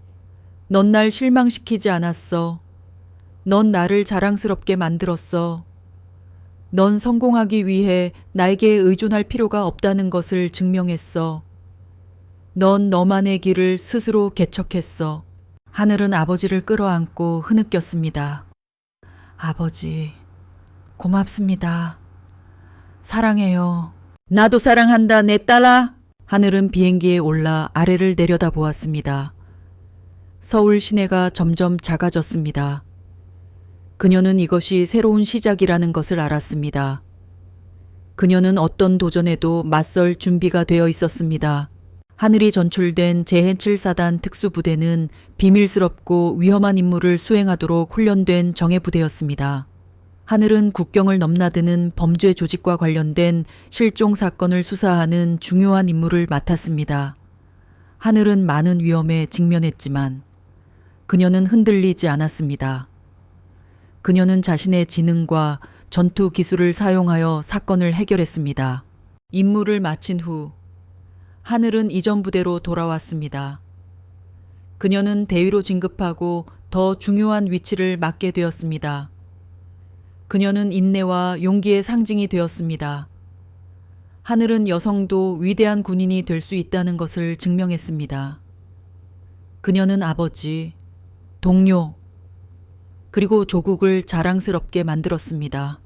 넌 날 실망시키지 않았어. 넌 나를 자랑스럽게 만들었어. 넌 성공하기 위해 나에게 의존할 필요가 없다는 것을 증명했어. 넌 너만의 길을 스스로 개척했어. 하늘은 아버지를 끌어안고 흐느꼈습니다. 아버지, 고맙습니다. 사랑해요. 나도 사랑한다, 내 딸아. 하늘은 비행기에 올라 아래를 내려다보았습니다. 서울 시내가 점점 작아졌습니다. 그녀는 이것이 새로운 시작이라는 것을 알았습니다. 그녀는 어떤 도전에도 맞설 준비가 되어 있었습니다. 하늘이 전출된 제7사단 특수부대는 비밀스럽고 위험한 임무를 수행하도록 훈련된 정예부대였습니다. 하늘은 국경을 넘나드는 범죄 조직과 관련된 실종 사건을 수사하는 중요한 임무를 맡았습니다. 하늘은 많은 위험에 직면했지만 그녀는 흔들리지 않았습니다. 그녀는 자신의 지능과 전투 기술을 사용하여 사건을 해결했습니다. 임무를 마친 후 하늘은 이전 부대로 돌아왔습니다. 그녀는 대위로 진급하고 더 중요한 위치를 맡게 되었습니다. 그녀는 인내와 용기의 상징이 되었습니다. 하늘은 여성도 위대한 군인이 될 수 있다는 것을 증명했습니다. 그녀는 아버지, 동료, 그리고 조국을 자랑스럽게 만들었습니다.